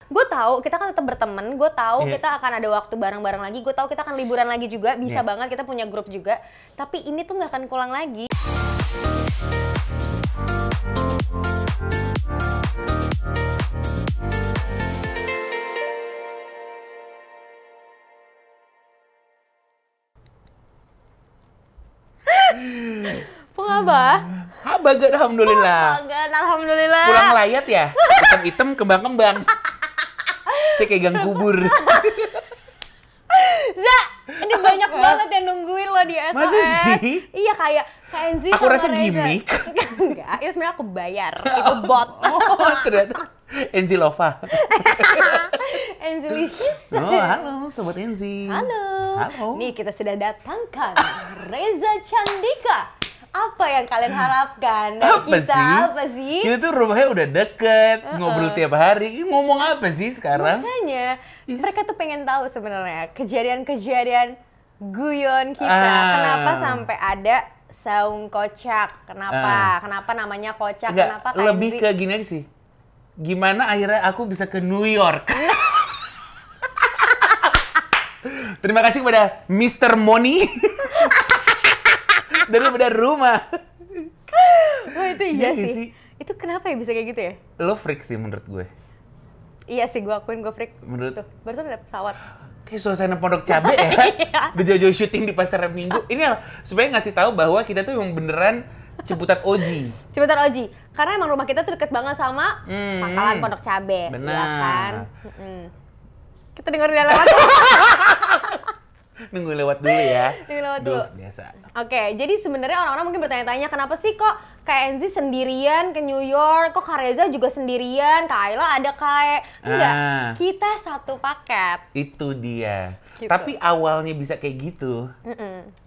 Gue tahu kita kan tetap berteman, gue tahu kita akan ada waktu bareng-bareng lagi, gue tahu kita akan liburan lagi juga, bisa banget kita punya grup juga. Tapi ini tuh nggak akan pulang lagi. Pengapa? Bagat, alhamdulillah. Bagat, alhamdulillah. Pulang layat ya? Hitam-hitam, kembang-kembang. Saya kayak gang kubur. Za, ini banyak banget yang nungguin lo di SOS. Masa sih? Iya, kayak Enzi Aku sama rasa Reza. gimmick. Enggak, itu sebenarnya aku bayar. Itu bot. Oh, ternyata Enzi Lova. Enzi Licious. Oh, halo Sobat Enzi. Halo. Halo. Nih kita sudah datangkan Reza Candika. Apa yang kalian harapkan dari kita? Apa sih? Kita tuh rumahnya udah deket, ngobrol tiap hari. Ini ngomong apa sih sekarang? Makanya, mereka tuh pengen tahu sebenarnya kejadian-kejadian guyon kita. Kenapa sampai ada saung kocak? Kenapa? Kenapa namanya kocak? Enggak, Kenapa Kak lebih Enzi? ke gini aja sih. Gimana akhirnya aku bisa ke New York? Terima kasih kepada Mr. Money. Daripada rumah. Wah itu iya Iya sih. Itu kenapa ya bisa kayak gitu ya? Lo freak sih menurut gue. Iya sih, gue akuin gue freak. Menurut Tuh, barusan ada pesawat. kayak suasana Pondok Cabe ya. Udah jauh-jauh syuting di Pasar Minggu. Ini supaya ngasih tahu bahwa kita tuh yang beneran Ciputat Oji. Ciputat Oji. Karena emang rumah kita tuh deket banget sama Pangkalan Pondok Cabe. Benar. Ya kan? Kita dengerin lewat. Nunggu lewat dulu ya. Nunggu lewat dulu. Biasa. Oke, jadi sebenarnya orang-orang mungkin bertanya-tanya kenapa sih kok Kak Enzi sendirian ke New York, kok Kak Reza juga sendirian, Kak Ayla ada kayak enggak, kita satu paket. Itu dia. Gitu. Tapi awalnya bisa kayak gitu.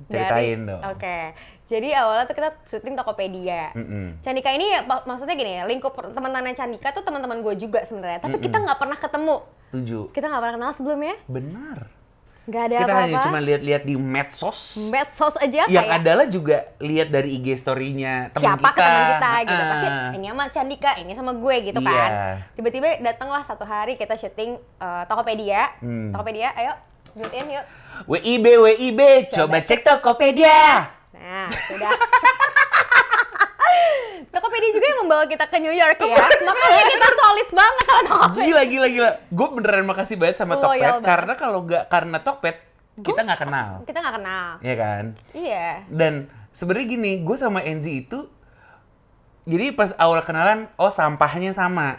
Ceritain dong. Oke, jadi awalnya tuh kita syuting Tokopedia. Candika ini maksudnya gini ya, lingkup teman-teman Candika tuh teman-teman gue juga sebenarnya, tapi kita nggak pernah ketemu. Setuju. Kita nggak pernah kenal sebelumnya. Benar. Nggak ada Kita apa-apa. hanya cuma lihat-lihat di medsos. Medsos aja Yang kayak adalah juga lihat dari IG story-nya teman siapa kita. ke teman kita gitu. Pasti ini sama Candika, ini sama gue gitu Iya. kan. Tiba-tiba datanglah satu hari kita syuting Tokopedia. Tokopedia, ayo built-in yuk. WIB, coba cek Tokopedia. Nah, sudah. Tokopedia juga yang membawa kita ke New York ya. Makanya kita solid banget sama Tokopedia. Gila. Gue beneran makasih banget sama Loyal Tokped. banget. Karena kalau nggak karena Tokped, kita nggak kenal. Kita nggak kenal. Iya kan? Iya. Dan sebenarnya gini, gue sama Enzi itu, jadi pas awal kenalan, oh sampahnya sama.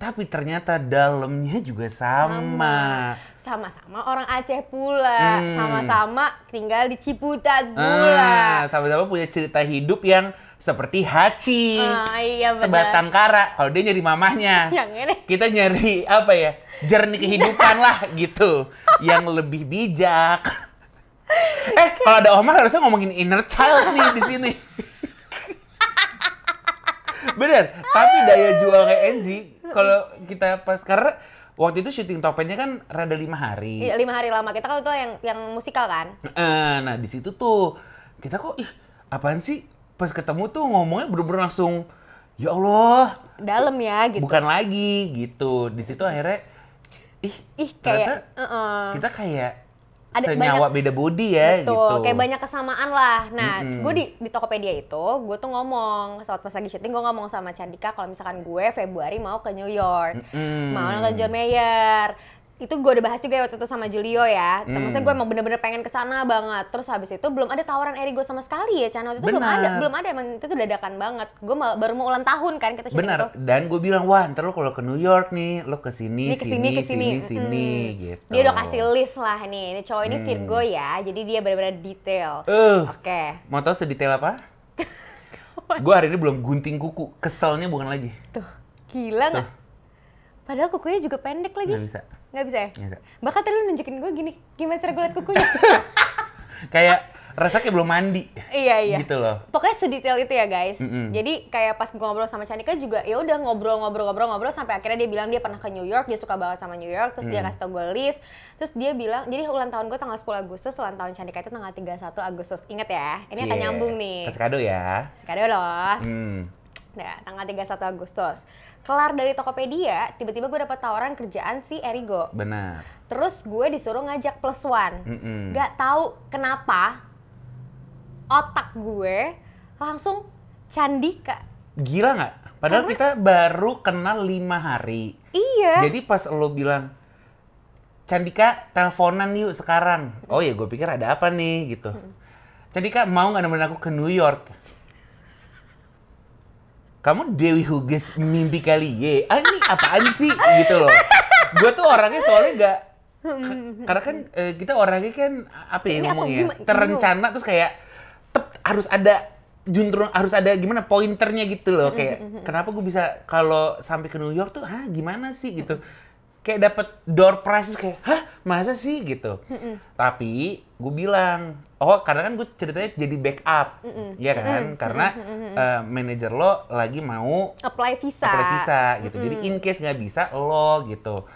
Tapi ternyata dalamnya juga sama. Sama-sama orang Aceh pula. Sama-sama tinggal di Ciputat pula. Sama-sama punya cerita hidup yang seperti Haci. Iya benar. Sebatang kara. Kalau dia nyari mamahnya. Yang ini. Kita nyari apa ya? Jernih kehidupan lah gitu. Yang lebih bijak. Kalau ada Omar harusnya ngomongin inner child nih di sini. Bener, tapi daya jual kayak Enzi, kalau kita pas, karena waktu itu syuting Tokpednya kan rada 5 hari. Iya, 5 hari lama. Kita kan itu yang musikal kan? Nah, di situ tuh, kita kok, apaan sih? Pas ketemu tuh ngomongnya bener-bener langsung, ya Allah. Dalam ya gitu. Bukan lagi, gitu. Di situ akhirnya, kayak ternyata kita kayak ada senyawa beda body ya, betul, gitu. kayak banyak kesamaan lah. Nah, gue di Tokopedia itu, gue tuh ngomong, saat pas lagi syuting, gue ngomong sama Candika kalau misalkan gue Februari mau ke New York, mau nonton John Mayer. Itu gue udah bahas juga waktu itu sama Julio ya. Maksudnya gue emang bener-bener pengen kesana banget. Terus habis itu belum ada tawaran Erigo sama sekali ya, Chan. Waktu itu belum ada, emang itu tuh dadakan banget. Gue baru mau ulang tahun kan kita syuting itu. Benar, dan gue bilang, wah ntar lo kalau ke New York nih, lo kesini, sini, gitu. Dia udah kasih list lah nih, ini cowok ini Virgo ya, jadi dia benar-benar detail. Oke. Mau tau sedetail apa? Gue hari ini belum gunting kuku, keselnya bukan lagi. Tuh, gila nggak? Padahal kukunya juga pendek lagi. Nggak bisa. Nggak bisa ya? Nggak bisa. Bahkan tadi lu nunjukin gue gini, gimana cara gue liat kukunya? Kayak rasa kayak belum mandi. Iya. Gitu loh. Pokoknya sedetail itu ya guys. Jadi kayak pas gue ngobrol sama Candika juga ya udah ngobrol sampai akhirnya dia bilang dia pernah ke New York, dia suka banget sama New York, terus dia kasih tau gue list. Terus dia bilang, jadi ulang tahun gue tanggal 10 Agustus, ulang tahun Candika itu tanggal 31 Agustus. Ingat ya, ini akan nyambung nih. Kasih kado ya. Kasih kado loh. Nah, tanggal 31 Agustus. Kelar dari Tokopedia, tiba-tiba gue dapet tawaran kerjaan si Erigo. Benar. Terus gue disuruh ngajak plus one. Gak tahu kenapa otak gue langsung Candika. Gila nggak? Padahal kita baru kenal 5 hari. Iya. Jadi pas lo bilang, Candika teleponan yuk sekarang. Oh ya gue pikir ada apa nih gitu. Candika mau nggak nemenin aku ke New York? Kamu Dewi Huges mimpi kali ye? Ah ini apaan sih? Gitu loh. Gue tuh orangnya soalnya nggak, karena kan kita orangnya kan apa ya ngomongnya, terencana terus kayak harus ada juntrung, harus ada gimana pointernya gitu loh. Kayak kenapa gue bisa kalau sampai ke New York tuh, gimana sih gitu. Kayak dapet door prize kayak, masa sih gitu. Tapi gue bilang, karena kan gue ceritanya jadi backup, ya kan? Karena manajer lo lagi mau apply visa gitu. Jadi in case nggak bisa lo gitu.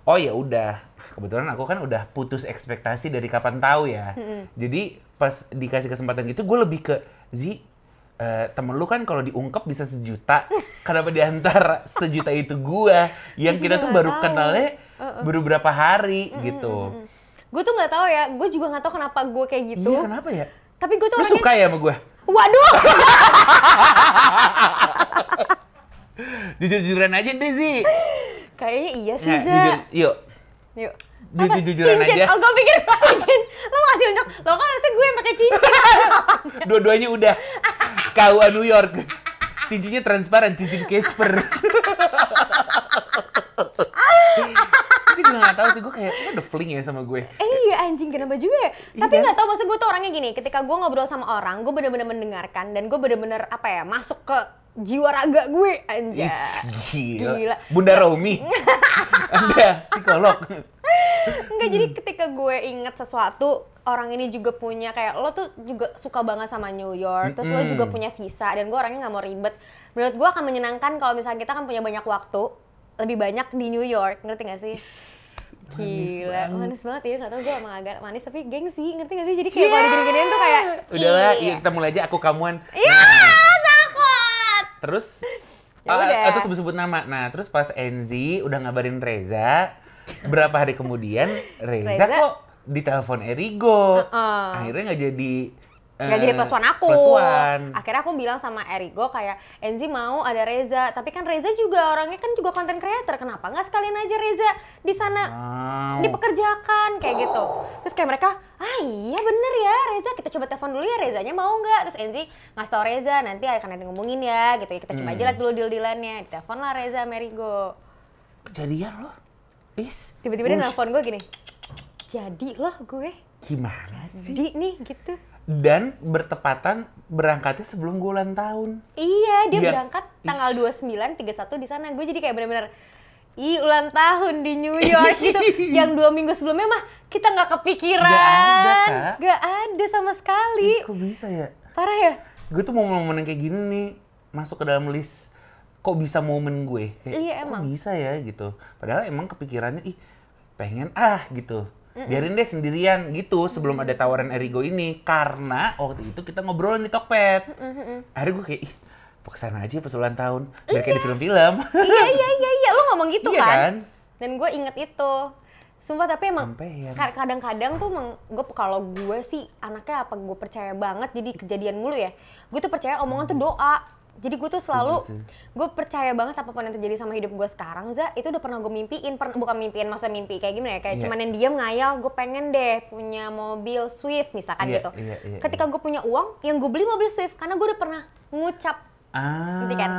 Oh ya udah, kebetulan aku kan udah putus ekspektasi dari kapan tahu ya. Jadi pas dikasih kesempatan gitu, gue lebih ke temen lu kan kalau diungkep bisa 1 juta. Kenapa diantar 1 juta itu gua yang kita tuh baru kenalnya baru berapa hari gitu. Gue tuh nggak tahu ya, gue juga nggak tahu kenapa gue kayak gitu. Iya kenapa ya? Tapi gue tuh lu suka ya sama gua? Waduh. Jujur-jujuran aja deh sih. Kayaknya iya sih, Nah, Za. Yuk. Jujur-jujuran cincin. aja. Oh, gue pikir cincin. Lo ngasih unjuk. Lo kan harusnya gue yang pakai cincin. Dua-duanya udah KUA New York. Cincinnya transparan, cincin Casper. Tapi juga gak tahu sih, gue kayak, lo udah fling ya sama gue. Iya anjing, kenapa juga ya? Tapi gak tahu, maksud gue tuh orangnya gini, ketika gue ngobrol sama orang, gue bener-bener mendengarkan, dan gue bener-bener, masuk ke jiwa raga gue, anjay. Gila. Bunda Romi. Anda, psikolog. Enggak, jadi ketika gue inget sesuatu, orang ini juga punya, kayak lo tuh juga suka banget sama New York, terus lo juga punya visa, dan gue orangnya gak mau ribet. Menurut gue akan menyenangkan kalau misalnya kita kan punya banyak waktu, lebih banyak di New York, ngerti gak sih? Gila, manis banget ya, gak tau gue emang agak manis, tapi gengsi, ngerti gak sih? Jadi kayak kalau digini-giniin tuh kayak, udahlah, iya kita mulai aja aku kamuan. Iya, takut! Terus, Yaudah. atau sebut-sebut nama. Nah, terus pas NZ udah ngabarin Reza, berapa hari kemudian Reza kok ditelepon Erigo. Akhirnya nggak jadi plus one aku. Plus one. Akhirnya aku bilang sama Erigo kayak, Enzi mau ada Reza, tapi kan Reza juga orangnya kan juga content creator, kenapa nggak sekalian aja Reza di sana dipekerjakan kayak gitu. Terus kayak mereka, iya bener ya Reza, kita coba telepon dulu ya Rezanya mau nggak? Terus Enzi ngasih tau Reza, nanti akan ada yang ngomongin ya gitu ya, kita coba aja lihat dulu deal-dealannya. Ditelepon lah Reza sama Erigo. Kejadian loh. Tiba-tiba dia nelfon gue gini, jadi loh gue. Gimana sih? Jadi nih gitu. Dan bertepatan berangkatnya sebelum gue ulang tahun. Iya, dia berangkat tanggal 29, 31 di sana. Gue jadi kayak bener-bener, ulang tahun di New York gitu. Yang 2 minggu sebelumnya mah kita nggak kepikiran. Gak ada, Kak. Gak ada sama sekali. Kok bisa ya? Parah ya? Gue tuh mau momen yang kayak gini nih, masuk ke dalam list. Kok bisa momen gue? Kayak, iya, kok emang. bisa ya gitu. Padahal emang kepikirannya, pengen gitu. Biarin deh sendirian gitu sebelum ada tawaran Erigo ini. Karena waktu itu kita ngobrol di Tokped. Akhirnya gue kayak, kesana aja pas ulang tahun. Biar kayak di film-film. Iya. Lo ngomong gitu Iya kan? Dan gue inget itu. Sumpah, tapi emang Sampean. kadang-kadang tuh emang kalau gue sih anaknya apa gue percaya banget jadi kejadian mulu ya. Gue tuh percaya omongan tuh doa. Jadi gue tuh selalu, gue percaya banget apapun yang terjadi sama hidup gue sekarang, Za, itu udah pernah gue mimpiin, bukan mimpiin, maksudnya mimpi kayak gimana ya, kayak cuman yang diam ngayal, gue pengen deh punya mobil Swift misalkan gitu. Ketika gue punya uang, yang gue beli mobil Swift, karena gue udah pernah ngucap, ngerti kan?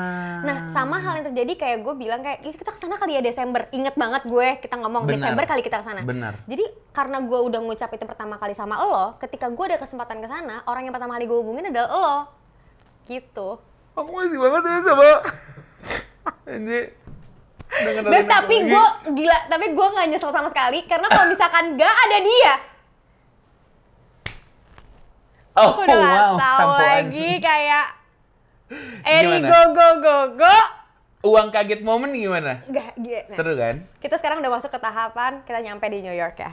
Nah, sama hal yang terjadi kayak gue bilang kayak, kita kesana kali ya Desember, inget banget gue, kita ngomong Desember kali kita kesana. Benar. Jadi karena gue udah ngucap itu pertama kali sama lo, ketika gue ada kesempatan kesana, orang yang pertama kali gue hubungin adalah lo, gitu. Aku masih banget ya sama Anjir. Beb, tapi gue gila, tapi gue gak nyesel sama sekali karena kalau misalkan gak ada dia, aku udah gak tahu lagi kayak Erigo go. Uang kaget momen gimana? Gak, nah, seru kan? kita sekarang udah masuk ke tahapan kita nyampe di New York ya.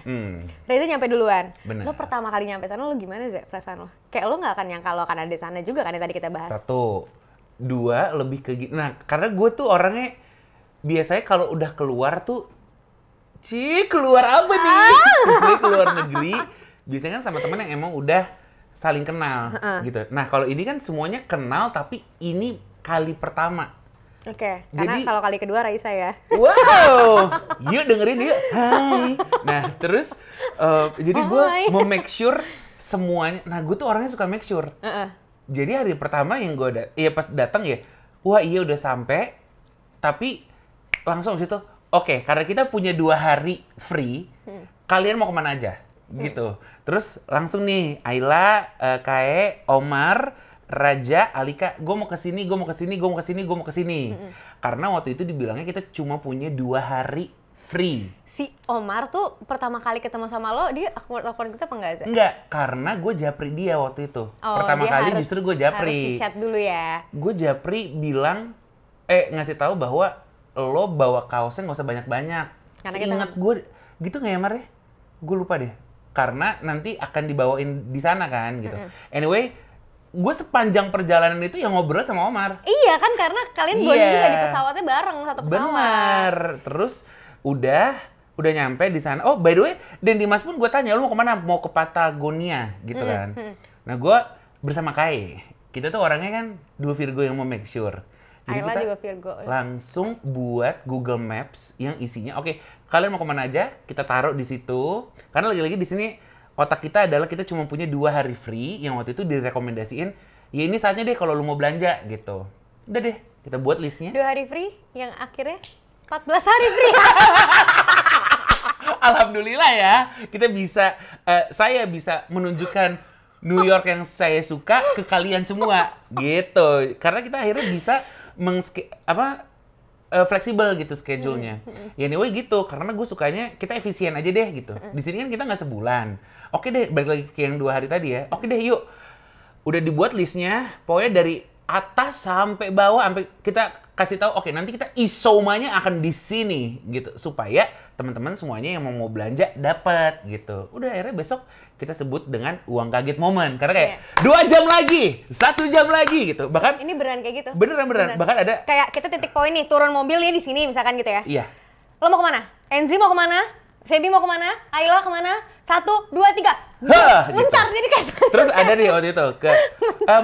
Reza nyampe duluan. Bener. Lo pertama kali nyampe sana lo gimana, Zek, perasaan lo? Kayak lo gak akan nyangka lo akan ada di sana juga kan yang tadi kita bahas. Satu, Dua, lebih ke gini. Nah, karena gue tuh orangnya biasanya kalau udah keluar tuh, keluar apa nih? Biasanya keluar negeri, biasanya kan sama temen yang emang udah saling kenal gitu. Nah, kalau ini kan semuanya kenal tapi ini kali pertama. Oke, Jadi, karena kalau kali kedua Raisa ya. Wow, yuk dengerin yuk. Hai. Nah, terus jadi gue mau make sure semuanya. Nah, gue tuh orangnya suka make sure. Jadi hari pertama yang gue pas datang ya, wah iya udah sampai. Tapi langsung abis itu, oke, karena kita punya 2 hari free, kalian mau kemana aja, gitu. Terus langsung nih, Ayla, Kae, Omar, Raja, Alika, gue mau kesini, gue mau kesini, gue mau kesini, gue mau kesini. Karena waktu itu dibilangnya kita cuma punya 2 hari free. Si Omar tuh pertama kali ketemu sama lo, dia awkward gitu apa enggak sih? Enggak, karena gue japri dia waktu itu. Oh, Pertama dia kali harus, justru gue japri. Harus di-chat dulu ya. Gue japri bilang, ngasih tahu bahwa lo bawa kaosnya nggak usah banyak-banyak. Seingat gue, gitu nggak ya Mar ya? Gue lupa deh. Karena nanti akan dibawain di sana kan gitu. Anyway, gue sepanjang perjalanan itu yang ngobrol sama Omar. Iya kan, karena kalian bonding juga di pesawatnya bareng, satu pesawat. Benar. Terus udah nyampe di sana. Oh, by the way, dan Dimas pun gue tanya, lu mau kemana? Mau ke Patagonia gitu kan. Nah, gue bersama Kai. Kita tuh orangnya kan 2 Virgo yang mau make sure. Jadi Ayla kita juga Virgo. langsung buat Google Maps yang isinya, oke, kalian mau kemana aja? Kita taruh di situ. Karena lagi-lagi di sini otak kita adalah kita cuma punya 2 hari free yang waktu itu direkomendasiin. Ya ini saatnya deh kalau lu mau belanja gitu. Udah deh, kita buat listnya. 2 hari free yang akhirnya 14 hari free. Alhamdulillah ya, kita bisa, saya bisa menunjukkan New York yang saya suka ke kalian semua, gitu. Karena kita akhirnya bisa fleksibel gitu schedule-nya. Ya anyway gitu, karena gue sukanya kita efisien aja deh gitu. Di sini kan kita nggak sebulan. Oke deh, balik lagi ke yang 2 hari tadi ya. Oke deh yuk, udah dibuat listnya, pokoknya dari atas sampai bawah, sampai kita kasih tahu, oke nanti kita isomanya akan di sini gitu, supaya teman-teman semuanya yang mau belanja dapat gitu. Udah akhirnya besok kita sebut dengan uang kaget momen, karena kayak 2 jam lagi, 1 jam lagi gitu. Bahkan ini beneran kayak gitu. Beneran. Bahkan ada kayak kita titik poin nih, turun mobil ya di sini misalkan gitu ya. Iya. Lo mau kemana? Enzi mau kemana? Feby mau kemana? Ayla kemana? 1, 2, 3. Luncar gitu. jadi kayak. Terus ada nih waktu itu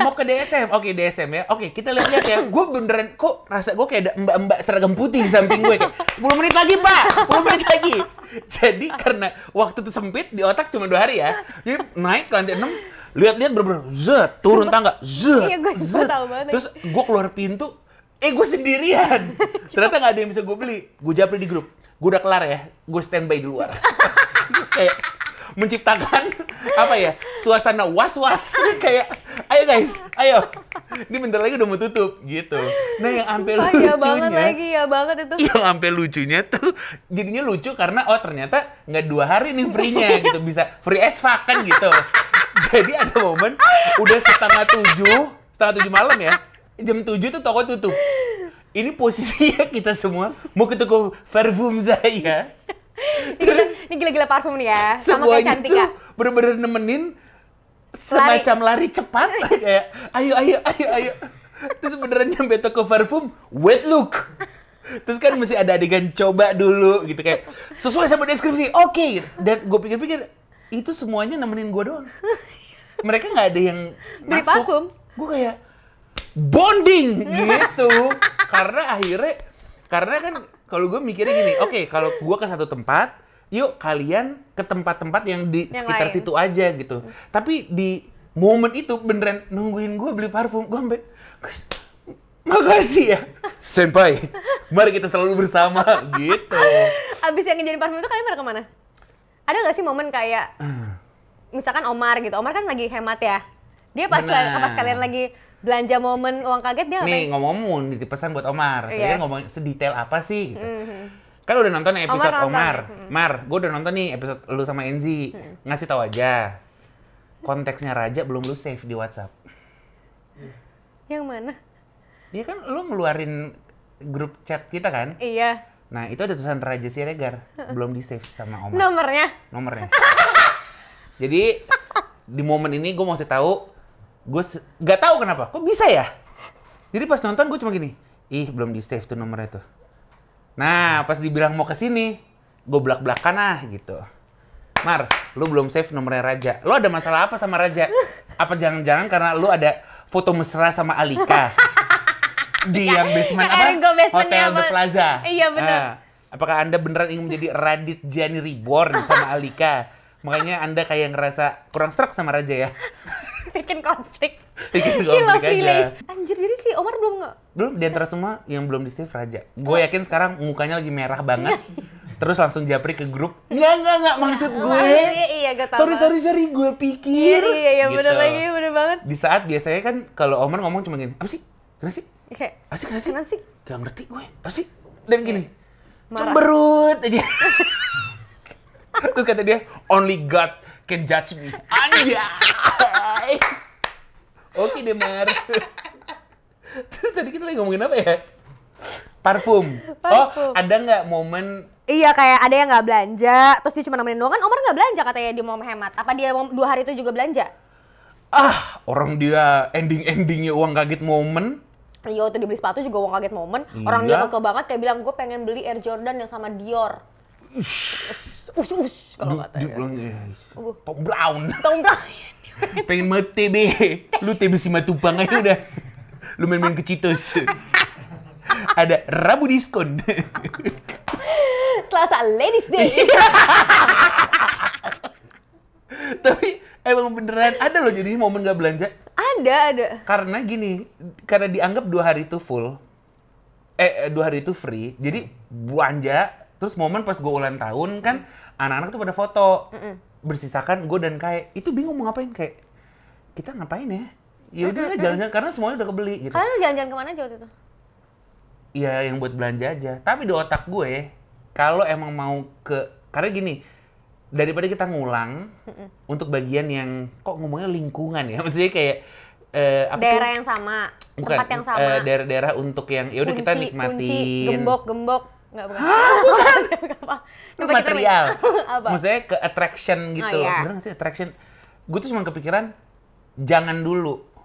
mau ke DSM. Oke, DSM ya. Oke, kita lihat-lihat ya. Gue beneran kok rasa gue kayak ada mbak-mbak seragam putih di samping gue kayak 10 menit lagi, Pak. 10 menit lagi. Jadi karena waktu itu sempit di otak cuma 2 hari ya. Jadi naik ke lantai 6, lihat-lihat bener-bener zet, turun tangga, zet. Iya, gue tahu banget. Terus gue keluar pintu, gue sendirian. Ternyata nggak ada yang bisa gue beli. Gue japri di grup. Gue udah kelar ya, gue standby di luar. Kayak menciptakan apa ya, suasana was-was. Kayak ayo guys, ayo, ini bentar lagi udah mau tutup gitu. Nah yang ampe lucunya, yang ampe lucunya tuh jadinya lucu karena ternyata nggak 2 hari nih free-nya gitu, bisa free as fuck kan gitu. Jadi ada momen udah setengah 7 malam ya, jam 7 tuh toko tutup. Ini posisinya kita semua mau ke toko parfum saya. Terus ini gila-gila parfum nih ya, sama kayak Cantika. Bener-bener nemenin semacam lari cepat kayak ayo. Terus beneran nyampe toko parfum, wet look. Terus kan mesti ada adegan coba dulu gitu kayak sesuai sama deskripsi. Oke. Dan gue pikir-pikir itu semuanya nemenin gue doang. Mereka nggak ada yang beli masuk. parfum. Gue kayak bonding gitu. Karena kan kalau gue mikirnya gini, oke, kalau gue ke satu tempat, yuk kalian ke tempat-tempat yang di sekitar situ aja gitu. Tapi di momen itu beneran nungguin gue beli parfum, gue sampai, guys, makasih ya, senpai, mari kita selalu bersama gitu. Abis yang ngejarin parfum itu kalian pada kemana? Ada nggak sih momen kayak, misalkan Omar gitu, Omar kan lagi hemat ya, dia pas kalian lagi belanja momen uang kaget dia nih ngomong nitip pesan buat Omar, kalian ngomong sedetail apa sih gitu. Kan udah nonton episode Omar. Mar, gue udah nonton nih episode lu sama Enzi. Ngasih tahu aja. Konteksnya Raja belum lu save di WhatsApp. Yang mana? Iya kan lu ngeluarin grup chat kita kan? Iya. Nah, itu ada tulisan Raja Siregar, belum di save sama Omar. Nomornya. Jadi di momen ini gue mau kasih tahu, gue nggak tahu kenapa, kok bisa ya? Jadi pas nonton gue cuma gini, ih belum di save tuh nomornya tuh. Nah, pas dibilang mau ke sini, gue belak-belakan gitu. Mar, lu belum save nomornya Raja. Lu ada masalah apa sama Raja? Apa jangan-jangan karena lu ada foto mesra sama Alika? Di yang basement Hotel The Plaza. Iya benar. Apakah Anda beneran ingin menjadi Radit Jani Reborn sama Alika? Makanya Anda kayak ngerasa kurang serak sama Raja ya? Bikin konflik. Bikin konflik aja. Anjir, jadi si Omar belum nggak? Belum, di antara semua yang belum di save Raja. Gue yakin sekarang mukanya lagi merah banget. Terus langsung japri ke grup. Nggak, maksud gue. Iya, gue tahu. Sorry, gue pikir. Iya, gitu. bener lagi, bener banget. Di saat biasanya kan kalau Omar ngomong cuma gini, apa sih? Kenapa sih? Kayak, Asik? kenapa sih? Gak ngerti gue, asik. Dan gini, marah. cemberut aja. Terus kata dia, only God can judge me. Anjay. Oke deh, Mar. Terus tadi kita lagi ngomongin apa ya? Parfum. Oh, ada nggak momen... Iya, kayak ada yang nggak belanja, terus dia cuma nemenin doang. Kan Omar nggak belanja katanya, dia mau hemat. Apa dia 2 hari itu juga belanja? Orang dia ending-endingnya uang kaget momen. Iya, waktu dia beli sepatu juga uang kaget momen. Orang dia kekeh banget kayak bilang, gue pengen beli Air Jordan yang sama Dior. Kalau katanya. Tom Brown. Tom Brown. Pengen mati, be. Lu TB Simatupang aja udah. Lu main-main ke Citos. Ada Rabu diskon. Selasa Ladies Day. Tapi emang beneran ada loh jadi momen gak belanja. Ada. Karena gini, karena dianggap 2 hari itu full. 2 hari itu free. Jadi belanja, terus momen pas gue ulang tahun kan anak-anak tuh pada foto. Bersisakan gue dan Kai. Itu bingung mau ngapain, kayak kita ngapain ya? Ya udah jalan-jalan karena semuanya udah kebeli gitu. Kalian jalan-jalan kemana aja waktu itu? Iya, yang buat belanja aja. Tapi di otak gue, kalau emang mau karena gini, daripada kita ngulang untuk bagian yang kok ngomongnya lingkungan ya, maksudnya kayak daerah yang sama, bukan, tempat yang sama, daerah-daerah untuk yang ya udah kita nikmatin. Kunci, gembok, nggak bukan. Itu material. Apa? Maksudnya ke attraction gitu. Iya. Bener nggak sih attraction? Gue tuh cuma kepikiran jangan dulu.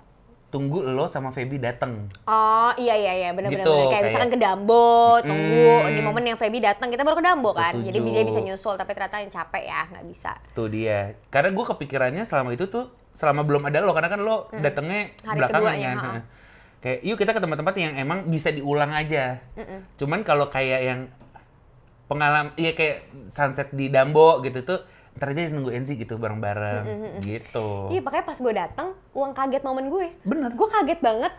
Tunggu lo sama Feby dateng. Oh iya benar-benar Gitu, kayak misalkan ke Dambo, tunggu di momen yang Feby datang kita baru ke Dambo kan. Setuju. Jadi dia bisa nyusul tapi ternyata yang capek ya nggak bisa. Tuh dia. Karena gue kepikirannya selama itu tuh selama belum ada lo, karena kan lo datengnya Hari belakangan keduanya, kan. Kayak yuk kita ke tempat-tempat yang emang bisa diulang aja. Cuman kalau kayak yang pengalaman, iya kayak sunset di Dambo gitu tuh, ntar aja nunggu Enzi gitu bareng-bareng gitu. Iya, makanya pas gue datang, uang kaget momen gue. Bener. Gue kaget banget.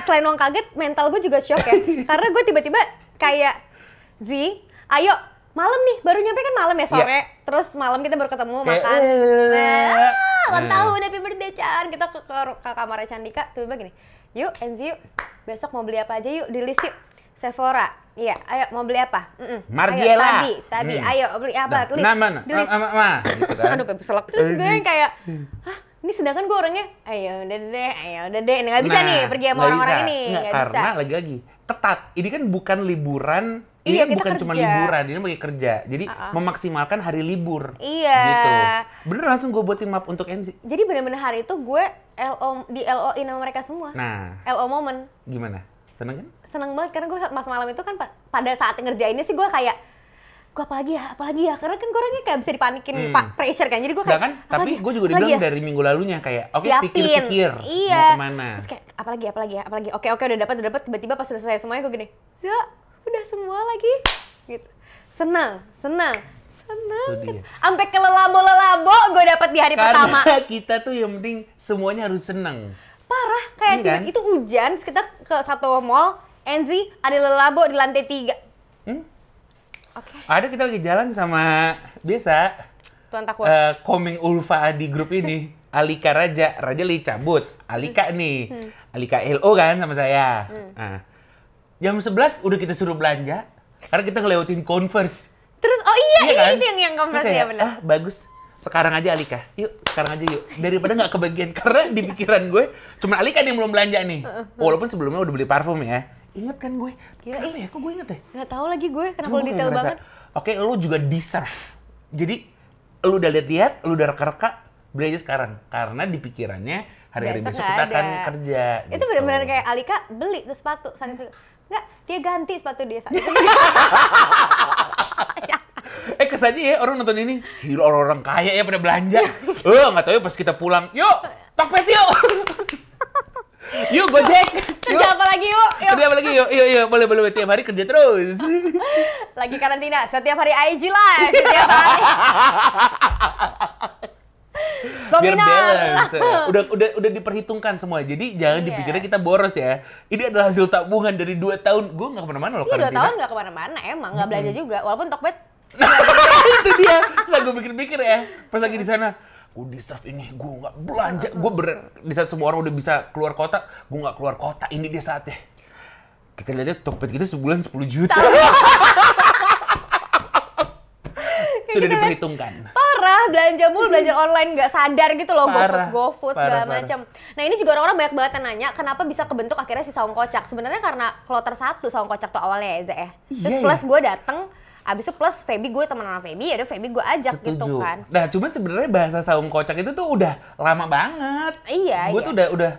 Selain uang kaget, mental gue juga shock ya. Karena gue tiba-tiba kayak, Zi, ayo malam nih, baru nyampe kan malam ya sore. Yeah. Terus malam kita baru ketemu Kayak, makan. Ulang tahun, happy birthday Chan. Kita ke kamarnya Chandika, tiba-tiba gini, yuk Enzi yuk, besok mau beli apa aja yuk, di list yuk. Sephora, iya, ayo mau beli apa? Margiela. Ayo, Tabi, ayo beli apa? List. Nah, mana? Di list. Gitu kan. Aduh, peselak. Terus gue yang kayak, hah? Ini sedangkan gue orangnya, ayo udah deh. Nggak bisa nih pergi sama orang-orang ini. Nggak bisa. Karena lagi-lagi, ketat. Ini kan bukan liburan, ini Iya, kan kita bukan kerja. cuma liburan, ini bagi kerja. Jadi memaksimalkan hari libur. Iya. Gitu. Bener langsung gue buatin map untuk Enzi. Jadi bener-bener hari itu gue di LO-in sama mereka semua. Nah, LO momen. gimana? Seneng kan? Seneng banget karena gue pas malam itu kan pada saat ngerjainnya sih gue kayak gue apalagi ya karena kan gue orangnya kayak bisa dipanikin pak pressure kan, jadi gue sedangkan kayak tapi gue juga udah bilang dari minggu lalunya kayak oke, siapin. pikir-pikir Iya. mau kemana. Terus kayak apalagi oke udah dapat tiba-tiba pas selesai semuanya gue gini ya udah semua lagi gitu, senang sampai ke lelabo gue dapat di hari pertama. Karena kita tuh yang penting semuanya harus seneng. Parah, kayak Iya kan? itu hujan, terus kita ke satu mall, Enzi ada lelabo di lantai 3. Oke. Ada kita lagi jalan sama biasa Tuan takut. Komeng Ulfa di grup ini. Alika Raja lagi cabut. Alika nih. Alika LO kan sama saya. Nah, jam 11 udah kita suruh belanja karena kita ngelewatin Converse. Terus Iya kan? itu yang Converse ya benar. Bagus. Sekarang aja Alika. Sekarang aja yuk. Daripada nggak kebagian. Karena di pikiran gue cuma Alika yang belum belanja nih. Walaupun sebelumnya udah beli parfum ya. Ingat kan gue? Gila, kenapa ya? Kok gue inget ya? Nggak tahu lagi gue kenapa Cuma lo gue detail kayak ngerasa, banget. Oke, lo juga deserve. Jadi, lo udah lihat-lihat, lo udah reka-reka, beli aja sekarang. Karena di pikirannya hari-hari besok nggak kita ada. akan kerja. Itu gitu. benar-benar kayak Alika beli tuh sepatu saat itu. Enggak, dia ganti sepatu dia saat itu. Kesannya ya orang nonton ini, gila orang-orang kaya ya pada belanja. Nggak tahu ya pas kita pulang, yuk, Tokped yuk. Yuk, Gojek. Kerja apa lagi yuk? Kerja apa lagi yuk? Yuk, boleh. Tiap hari kerja terus. Lagi karantina, setiap hari IG live, setiap hari. Biar Seminar. balance. Udah diperhitungkan semua. Jadi jangan dipikirnya kita boros ya. Ini adalah hasil tabungan dari 2 tahun. Gue nggak kemana-mana loh. Iya 2 tahun nggak kemana-mana emang, nggak belanja juga. Walaupun Tokped. Itu dia. Setelah gue pikir-pikir ya, pas lagi di sana, gue deserve ini, gue nggak belanja. Di saat semua orang udah bisa keluar kota, gue nggak keluar kota. Ini dia saatnya. Kita lihat Tokped kita sebulan 10 juta. Sudah diperhitungkan. Parah, belanja online nggak sadar gitu loh, GoFood segala parah. macam. Nah ini juga orang-orang banyak banget yang nanya kenapa bisa kebentuk akhirnya si saung kocak. Sebenarnya karena kloter 1 saung kocak tuh awalnya ya, Zek ya. Terus plus gue dateng, abis itu plus Feby, gue temen sama Feby, ya udah Feby gue ajak. Setuju. Gitu kan. Nah cuman sebenarnya bahasa saung kocak itu tuh udah lama banget. Iya. Gue tuh udah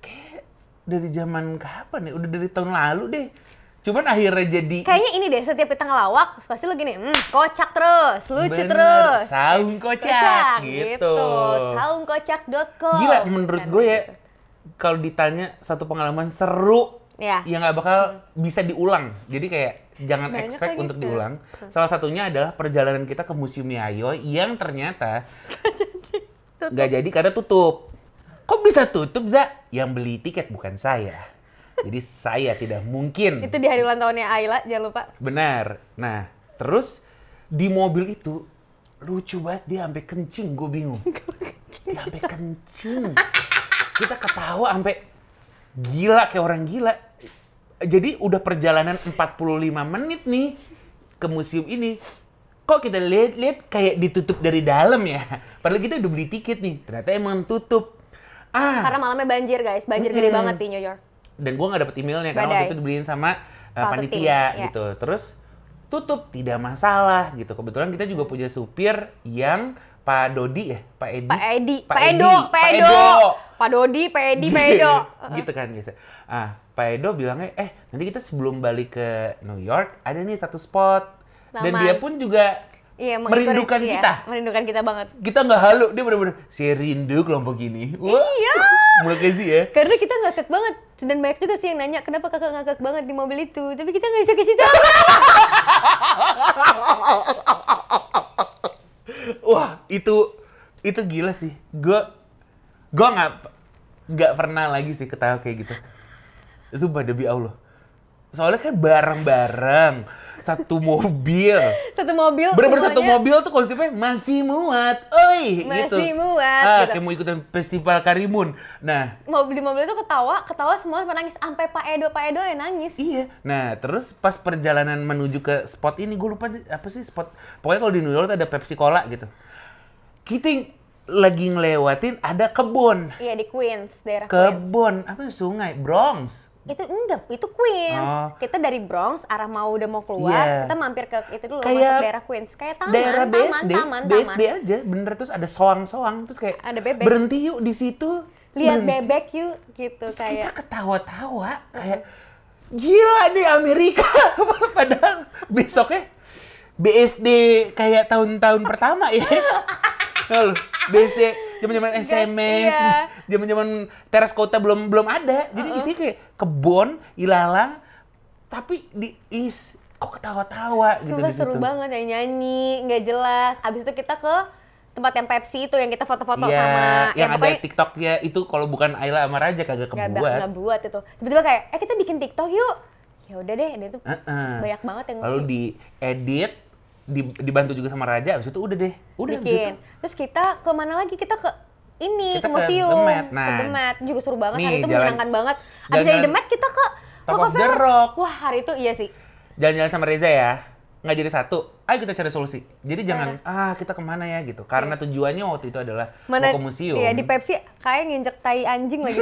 kayak dari zaman kapan ya? Udah dari tahun lalu deh. Cuman akhirnya jadi Kayaknya ini deh, setiap kita ngelawak, terus pasti lo gini, kocak terus, lucu bener, terus. saung kocak gitu. Saungkocak.com. Gila, menurut gue ya, kalau ditanya satu pengalaman seru, ya nggak bakal bisa diulang. Jadi kayak jangan banyak expect lagi. untuk diulang. Salah satunya adalah perjalanan kita ke Museum Yayo yang ternyata nggak jadi karena tutup. Kok bisa tutup, Za? Yang beli tiket bukan saya. Jadi saya tidak mungkin. Itu di hari ulang tahunnya Ayla, jangan lupa. Benar. Nah, terus di mobil itu lucu banget, dia sampai kencing, gue bingung. Dia sampai kencing. Kita ketawa sampai gila kayak orang gila. Jadi udah perjalanan 45 menit nih ke museum ini. Kok kita lihat kayak ditutup dari dalam ya? Padahal kita udah beli tiket nih. Ternyata emang tutup. Karena malamnya banjir, guys. Banjir gede banget di New York. Dan gue nggak dapet emailnya karena waktu itu dibeliin sama panitia gitu. Terus tutup, tidak masalah gitu. Kebetulan kita juga punya supir yang Pak Dodi ya? Pak Edi? Pak Edo. Pak Dodi, Pak Edi, Pak Edo. Gitu kan biasa. Pak Edo bilangnya, nanti kita sebelum balik ke New York, ada nih satu spot. Dan dia pun juga merindukan kita. Merindukan kita banget. Kita nggak halu, dia bener-bener, saya rindu kelompok ini. Wah, iya. Makasih ya. Karena kita ngakak banget. Dan banyak juga sih yang nanya, kenapa kakak ngakak banget di mobil itu. Tapi kita nggak bisa ke situ. Wah, itu gila sih. Gue nggak pernah lagi sih ketawa kayak gitu. Sumpah demi Allah. Soalnya kan bareng-bareng, satu mobil. Bener-bener satu mobil tuh konsepnya masih muat, oi, gitu. Masih muat. Gitu. Kayak mau ikutan festival Karimun. Nah, di mobil itu ketawa semua nangis. Sampai Pak Edo yang nangis. Iya. Nah, terus pas perjalanan menuju ke spot ini, gue lupa apa sih spot. Pokoknya kalau di New York ada Pepsi Cola gitu. Kita lagi ngelewatin ada kebun. Iya, di Queens, daerah Kebun, apa sungai, Bronx. Itu enggak, itu Queens. Kita dari Bronx arah udah mau keluar, kita mampir ke itu dulu, kayak masuk daerah Queens. Kayak taman, daerah taman. BSD aja, bener. Terus ada soang-soang, terus kayak ada bebek. Berhenti yuk di situ. Lihat bebek yuk, gitu. Terus kayak kita ketawa-tawa, kayak gila nih Amerika. Padahal besoknya BSD kayak tahun-tahun pertama ya. Lalu BSD zaman-zaman SMS, zaman-zaman teras kota belum ada. Jadi isinya kayak kebon, ilalang, tapi kok ketawa-tawa gitu di situ. Seru banget ya, nyanyi, nggak jelas. Abis itu kita ke tempat yang Pepsi itu yang kita foto-foto sama. Yang ada TikToknya itu kalau bukan Ayla sama Raja kagak kebuat. Nggak buat itu. Tiba-tiba kayak, kita bikin TikTok yuk. Ya udah deh, itu banyak banget yang lalu diedit, dibantu juga sama Raja, abis itu udah bikin. Terus kita ke mana lagi? Kita ke kita museum. Demet. Ke Demet. Juga seru banget, Nih, hari itu menyenangkan banget. Abis dari Demet kita ke Top of the Rock. Wah, hari itu iya sih. Jalan-jalan sama Reza ya, nggak jadi satu. Ayo kita cari solusi. Jadi jangan, kita kemana ya gitu. Karena tujuannya waktu itu adalah mau ke museum. Iya, di Pepsi kayak nginjek tai anjing lagi.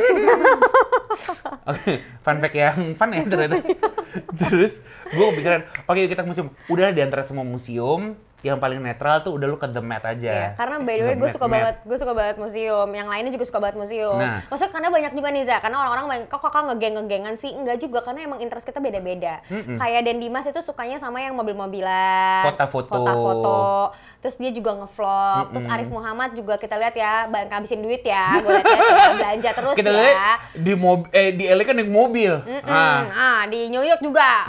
Oke, fun fact yang fun ya ternyata. Terus gue kepikiran, oke kita ke museum. Udah di antara semua museum, yang paling netral tuh udah lu ke The Met aja. Iya, karena by the way gue suka banget museum. Yang lainnya juga suka banget museum. Nah. Maksudnya karena banyak juga nih Za, karena orang-orang kok kakak ngegeng-ngegengan sih? Enggak juga, karena emang interest kita beda-beda. Kayak Dan Dimas itu sukanya sama yang mobil-mobilan, foto-foto. Terus dia juga ngevlog. Terus Arif Muhammad juga kita lihat ya, ngabisin duit ya. Gue lihat ya, belanja terus kita ya. Lihat di LA kan naik mobil. Di New York juga.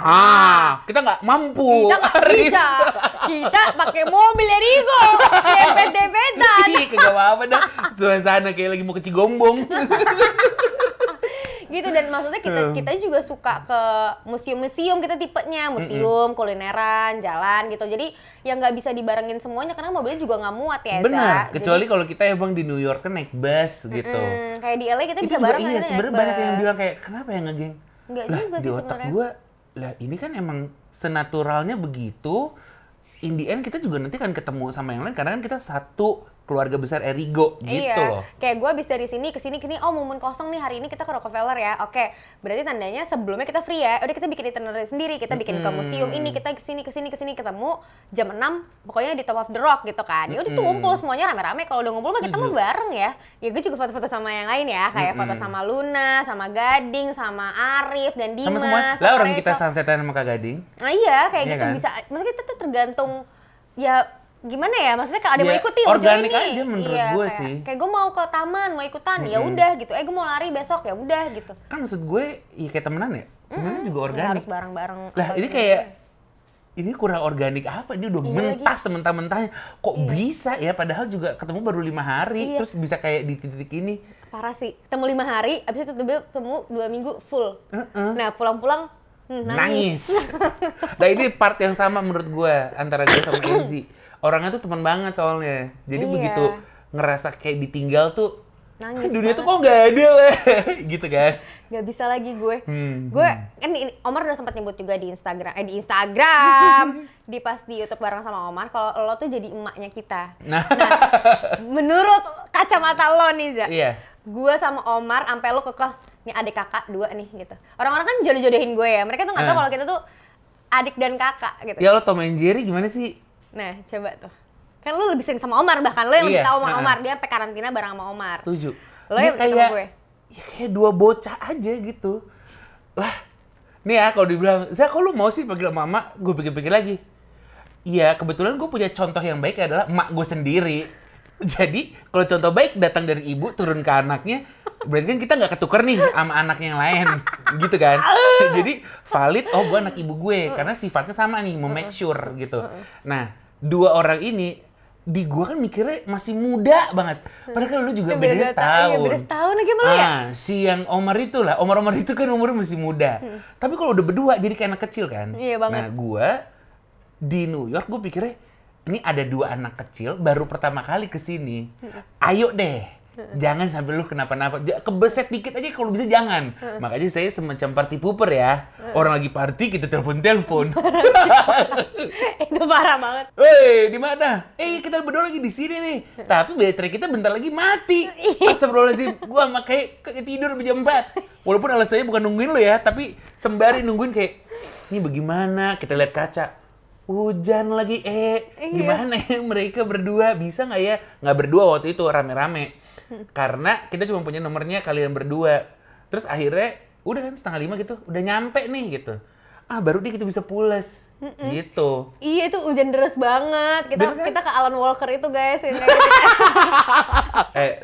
Kita nggak mampu. Kita nggak bisa. Kita pakai mobil ya Rigo. Dempet-dempetan. Kagak apa-apa dah. Suasana kayak lagi mau ke Cigombong. Gitu, dan maksudnya kita juga suka ke museum-museum, kita tipenya museum, kulineran, jalan gitu. Jadi yang nggak bisa dibarengin semuanya karena mobilnya juga nggak muat ya. Benar, kecuali kalau kita emang di New York kan naik bus gitu. Kayak di LA kita itu bisa bareng. Iya, sebenarnya banyak yang bilang kayak kenapa ya ngegeng? Nggak lah, juga di sih otak sebenarnya. gue, lah ini kan emang senaturalnya begitu. In the end kita juga nanti kan ketemu sama yang lain karena kan kita satu keluarga besar Erigo gitu loh. Kayak gue abis dari sini ke sini, oh momen kosong nih hari ini kita ke Rockefeller ya. Oke, berarti tandanya sebelumnya kita free ya. Udah kita bikin itinerary sendiri, kita bikin ke museum ini, kita kesini ketemu jam 6 pokoknya di Top of the Rock gitu kan. Ya udah tuh ngumpul semuanya rame-rame. Kalau udah ngumpul mah kita mah bareng ya. Ya gue juga foto-foto sama yang lain ya, kayak foto sama Luna, sama Gading, sama Arif dan Dimas. Sama lah orang kita sunsetan sama Kak Gading. Nah iya, kayak gitu kan? bisa. Maksudnya kita tuh tergantung ya gimana ya, maksudnya kalau ada mau ikuti organik ujung ini. aja menurut gue sih. Kayak gue mau ke taman, mau ikutan, ya udah gitu. Gue mau lari besok, ya udah gitu. Kan maksud gue, ya kayak temenan ya, temenan juga organik. Harus bareng-bareng. Lah ini kayak, ini kurang organik apa? Ini udah mentah sementah-mentahnya. Kok bisa ya? Padahal juga ketemu baru 5 hari, terus bisa kayak di titik ini. Parah sih, ketemu 5 hari, abis itu ketemu 2 minggu full. Nah pulang-pulang nangis. Nah ini part yang sama menurut gue antara gue sama Enzi. Orangnya tuh teman banget soalnya. Jadi begitu ngerasa kayak ditinggal tuh, nangis dunia banget. tuh kok nggak adil ya, gitu kan? Gak bisa lagi gue. Gue kan ini, Omar udah sempat nyebut juga di Instagram, di pas di YouTube bareng sama Omar, kalau lo tuh jadi emaknya kita. Nah menurut kacamata lo nih Za, gue sama Omar sampai lo kekeh, nih adik kakak 2 nih gitu. Orang-orang kan jodoh-jodohin gue ya, mereka tuh nggak tahu kalau kita tuh adik dan kakak gitu. Ya lo Tom and Jerry gimana sih? Nah, coba tuh. Kan lu lebih sering sama Omar, bahkan lo yang lebih tahu sama Omar. Dia sampai karantina bareng sama Omar. Setuju. Lo yang ketemu gue. Ya kayak 2 bocah aja gitu. Lah, nih ya kalau dibilang, Zah kok lu mau sih panggil mama? Gue pikir-pikir lagi. Iya, kebetulan gue punya contoh yang baik adalah emak gue sendiri. Jadi, kalau contoh baik datang dari ibu turun ke anaknya, berarti kan kita nggak ketuker nih sama anak yang lain, gitu kan? Jadi valid, oh gue anak ibu gue, karena sifatnya sama nih, mau make sure gitu. Nah, 2 orang ini di gue kan mikirnya masih muda banget, padahal kan lu juga beda setahun. Iya, beda setahun lagi malah ya. Si yang Omar itu lah, Omar itu kan umurnya masih muda. Tapi kalau udah berdua jadi kayak anak kecil kan. Iya banget. Nah, gue di New York gue pikirnya ini ada 2 anak kecil baru pertama kali kesini. Ayo deh. Jangan sampai lu kenapa-napa. Kebeset dikit aja kalau bisa jangan. Makanya saya semacam party pooper ya. Orang lagi party kita telepon-telepon. Itu parah banget. Hei, di mana? Kita berdua lagi di sini nih. Tapi baterai kita bentar lagi mati. Astagfirullahaladzim, gua sama kayak tidur jam 4. Walaupun alasannya bukan nungguin lo ya, tapi sembari nungguin kayak, ini bagaimana? Kita lihat kaca. Hujan lagi, gimana ya mereka berdua? Bisa nggak ya? Nggak berdua waktu itu, rame-rame. Karena kita cuma punya nomornya kalian berdua. Terus akhirnya, udah kan 4:30 gitu, udah nyampe nih gitu. Baru deh kita bisa pules, gitu. Iya, itu hujan deras banget. Kita ke Alan Walker itu guys.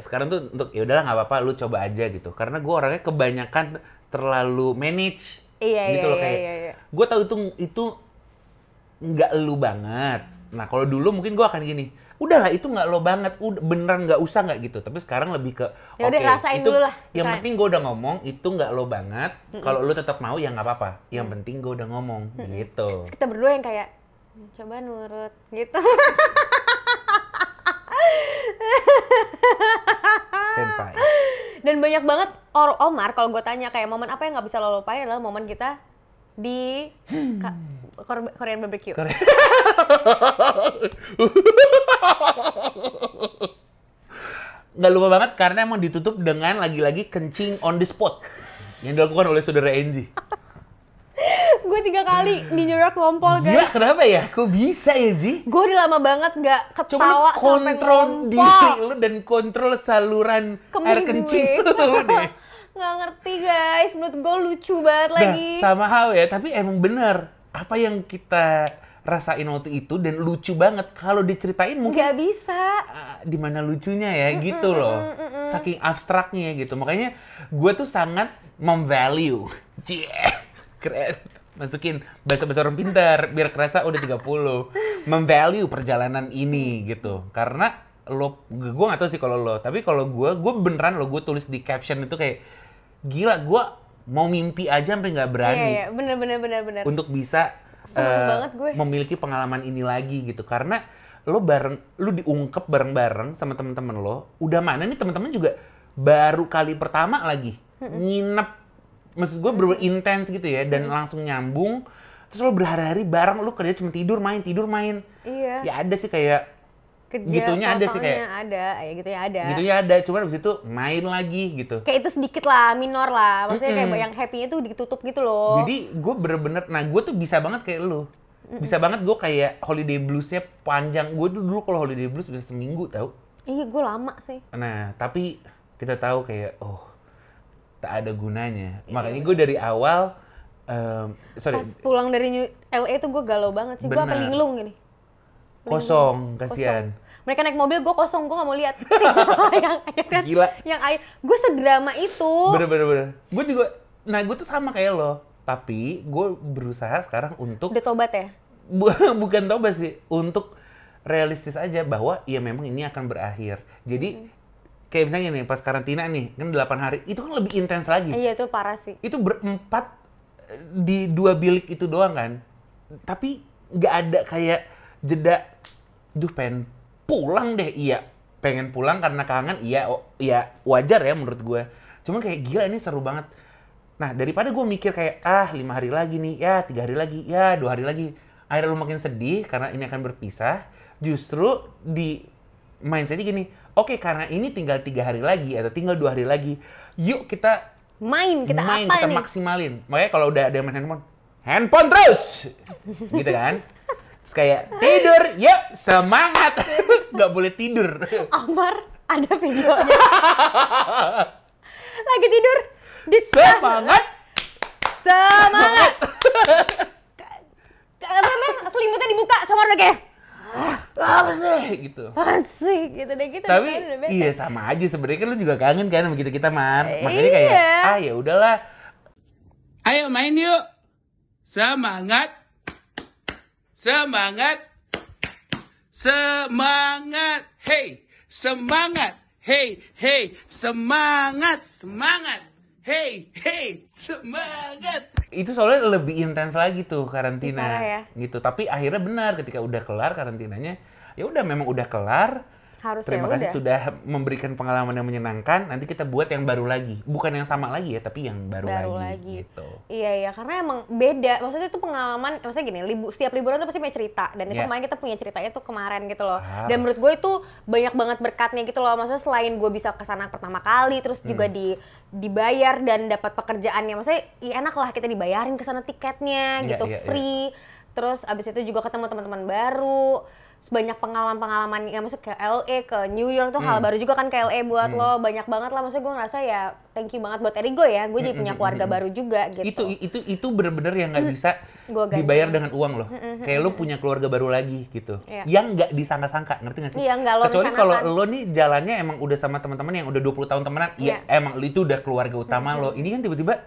Sekarang tuh untuk ya udahlah nggak apa-apa, lu coba aja gitu. Karena gue orangnya kebanyakan terlalu manage, gitu loh kayak. Gue tahu itu nggak lu banget. Nah kalau dulu mungkin gue akan gini, udahlah itu nggak lo banget, udah beneran nggak usah nggak gitu. Tapi sekarang lebih ke, oke, rasain dulu lah. Yang penting gue udah ngomong, itu nggak lo banget. Kalau lo tetap mau ya nggak apa-apa. Yang penting gue udah ngomong, gitu. Terus kita berdua yang kayak, coba nurut, gitu. Senpai. Dan banyak banget Omar, kalau gue tanya kayak momen apa yang nggak bisa lo lupain adalah momen kita di Korean barbecue. Nggak lupa banget karena emang ditutup dengan lagi-lagi kencing on the spot yang dilakukan oleh saudara Enzi. Gue 3 kali di New York ngompol guys. Gila, kenapa ya? Kok bisa ya Zi? Gue udah lama banget nggak Coba ketawa lu sampai kontrol ngompol. diri lu dan kontrol saluran Kemih air kencing lu deh. Nggak ngerti guys, menurut gue lucu banget lagi. Sama hal ya, tapi emang bener. Apa yang kita rasain waktu itu dan lucu banget. Kalau diceritain mungkin Nggak bisa. Di mana lucunya ya gitu loh. Saking abstraknya gitu. Makanya gue tuh sangat memvalue. Keren. Masukin bahasa-bahasa orang pintar biar kerasa udah 30. Memvalue perjalanan ini gitu. Karena gue gak tahu sih kalau lo, tapi kalau gue beneran gue tulis di caption itu kayak gila, gue mau mimpi aja sampai nggak berani. Iya, bener. Untuk bisa banget gue. memiliki pengalaman ini lagi gitu. Karena lu diungkep bareng-bareng sama temen-temen lo. Udah mana nih temen-temen juga baru kali pertama lagi nginep. Maksud gue bener-bener intens gitu ya, dan langsung nyambung. Terus lo berhari-hari bareng, lu kerja cuma tidur main. Iya. Ya ada sih kayak Kerja, gitunya ada sih kayak. Gitunya ada. Gitunya ada, cuman abis itu main lagi gitu. Kayak itu sedikit lah, minor lah. Maksudnya kayak yang happy-nya tuh ditutup gitu loh. Jadi gue bener-bener, nah gue tuh bisa banget kayak lu. Bisa banget gue kayak holiday blues-nya panjang. Gue tuh dulu kalau holiday blues bisa seminggu tau. Iya, gue lama sih. Nah, tapi kita tahu kayak, tak ada gunanya. Makanya gue dari awal, Pas pulang dari LA tuh gue galau banget sih. Gue apa linglung gini. Kosong, kasihan. Mereka naik mobil, gue kosong, gue gak mau lihat. Gila. Yang air, gue sedrama itu. Bener. Gue juga, nah gue tuh sama kayak lo. Tapi gue berusaha sekarang untuk... Udah tobat ya? Bukan tobat sih, untuk realistis aja bahwa ya memang ini akan berakhir. Jadi kayak misalnya nih pas karantina nih, kan 8 hari, itu kan lebih intens lagi. Iya, itu parah sih. Itu berempat di 2 bilik itu doang kan. Tapi nggak ada kayak jeda, pengen pulang deh. Iya, pengen pulang karena kangen, iya wajar ya menurut gue. Cuman kayak gila ini seru banget. Nah, daripada gue mikir kayak, 5 hari lagi nih, ya 3 hari lagi, ya 2 hari lagi. Akhirnya lu makin sedih karena ini akan berpisah. Justru di mindsetnya gini, oke, karena ini tinggal 3 hari lagi atau tinggal 2 hari lagi, yuk kita kita maksimalin. Makanya kalau udah ada yang main handphone terus! Gitu kan? Terus kayak, tidur, yuk semangat! Nggak boleh tidur. Amar, ada videonya. Lagi tidur. Semangat! Karena selimutnya dibuka sama udah kayak apa sih gitu. asik gitu deh gitu. Tapi iya sama aja sebenarnya kan lu juga kangen kan sama kita Mar. Makanya kayak ya udahlah. Ayo main yuk. Semangat. Hey, semangat. Hey, semangat. Hey, semangat. Itu soalnya lebih intens lagi tuh karantina. Parah ya. Gitu. Tapi akhirnya benar ketika udah kelar karantinanya, ya udah memang udah kelar. Terima kasih sudah memberikan pengalaman yang menyenangkan. Nanti kita buat yang baru lagi. Bukan yang sama lagi ya, tapi yang baru lagi. Gitu. Iya, karena emang beda. Maksudnya itu pengalaman, maksudnya gini, setiap liburan tuh pasti punya cerita. Dan itu kemarin kita punya ceritanya tuh kemarin gitu loh. Dan menurut gue itu banyak banget berkatnya gitu loh. Maksudnya selain gue bisa kesana pertama kali, terus juga dibayar dan dapat pekerjaannya. Maksudnya ya enak lah kita dibayarin kesana tiketnya gitu, free. Terus abis itu juga ketemu teman-teman baru. Banyak pengalaman-pengalaman ya, maksudnya ke LA, ke New York tuh hal baru juga kan ke LA buat lo, banyak banget lah. Maksudnya gue ngerasa ya thank you banget buat Erigo ya, gue jadi punya keluarga baru juga gitu. Itu bener-bener yang nggak bisa dibayar dengan uang loh. Kayak lo punya keluarga baru lagi gitu, yang nggak disangka-sangka, ngerti nggak sih? Iya, nggak lo kecuali kalau lo nih jalannya emang udah sama teman-teman yang udah 20 tahun temenan, ya emang itu udah keluarga utama lo. Ini kan tiba-tiba,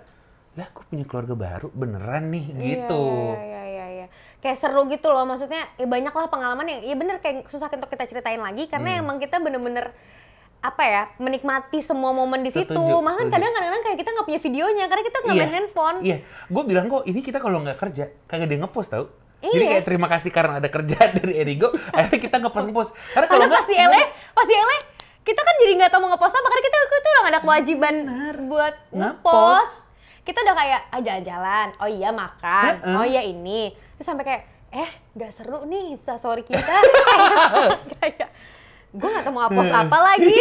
ya aku punya keluarga baru beneran nih gitu. Kayak seru gitu loh, maksudnya ya banyak lah pengalaman yang ya bener kayak susah untuk kita ceritain lagi karena emang kita bener-bener apa ya, menikmati semua momen di situ. Malah kadang-kadang kayak kita nggak punya videonya karena kita nggak main handphone. Iya, gue bilang kok ini kita kalau nggak kerja kagak ada yang ngepost tau. Jadi kayak terima kasih karena ada kerjaan dari Erigo, akhirnya kita ngepost. Karena kalau nggak pasti ele kita kan jadi nggak tahu mau ngepost apa karena kita tuh udah nggak ada kewajiban buat ngepost. Kita udah kayak jalan-jalan, oh iya makan, oh iya ini. Terus sampai kayak, nggak seru nih instastory kita. Kayak, gue nggak tahu mau post apa lagi.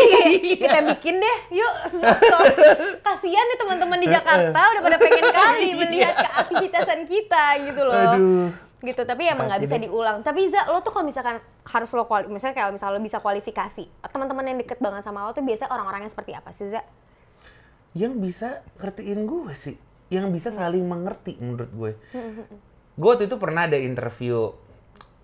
Kita bikin deh, yuk. Kasian nih teman-teman di Jakarta udah pada pengen kali melihat keaktivitasan kita gitu loh. Aduh. Gitu, tapi emang nggak bisa diulang. Tapi Za, lo tuh kalau misalkan harus lo misalnya kalau misalnya lo bisa kualifikasi, teman-teman yang deket banget sama lo tuh biasanya orang-orangnya seperti apa sih, Za? Yang bisa ngertiin gue sih, yang bisa saling mengerti menurut gue. Gue waktu itu pernah ada interview,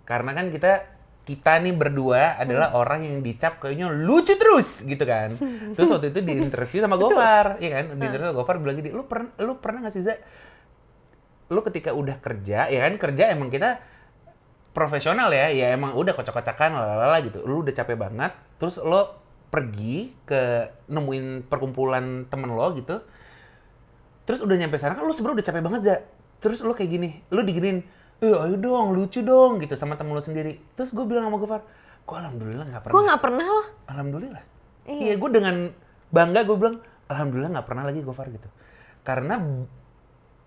karena kan kita nih berdua adalah orang yang dicap kayaknya lucu terus gitu kan. Terus waktu itu di interview sama Gofar, iya kan? Di interview sama Gofar bilang gini, lu pernah nggak sih Za? Lu ketika udah kerja, ya kan kerja emang kita profesional ya emang udah kocak-kocakan lalala gitu. Lu udah capek banget, terus lo pergi ke nemuin perkumpulan temen lo gitu. Terus udah nyampe sana kan lu sebenarnya udah capek banget Za. Terus lo kayak gini, lu diginin, ayo dong, lucu dong gitu sama temen lo sendiri. Terus gue bilang sama Gofar, gue alhamdulillah nggak pernah. Gue nggak pernah loh. Alhamdulillah. Iya, gue dengan bangga gue bilang, alhamdulillah nggak pernah lagi Gofar gitu. Karena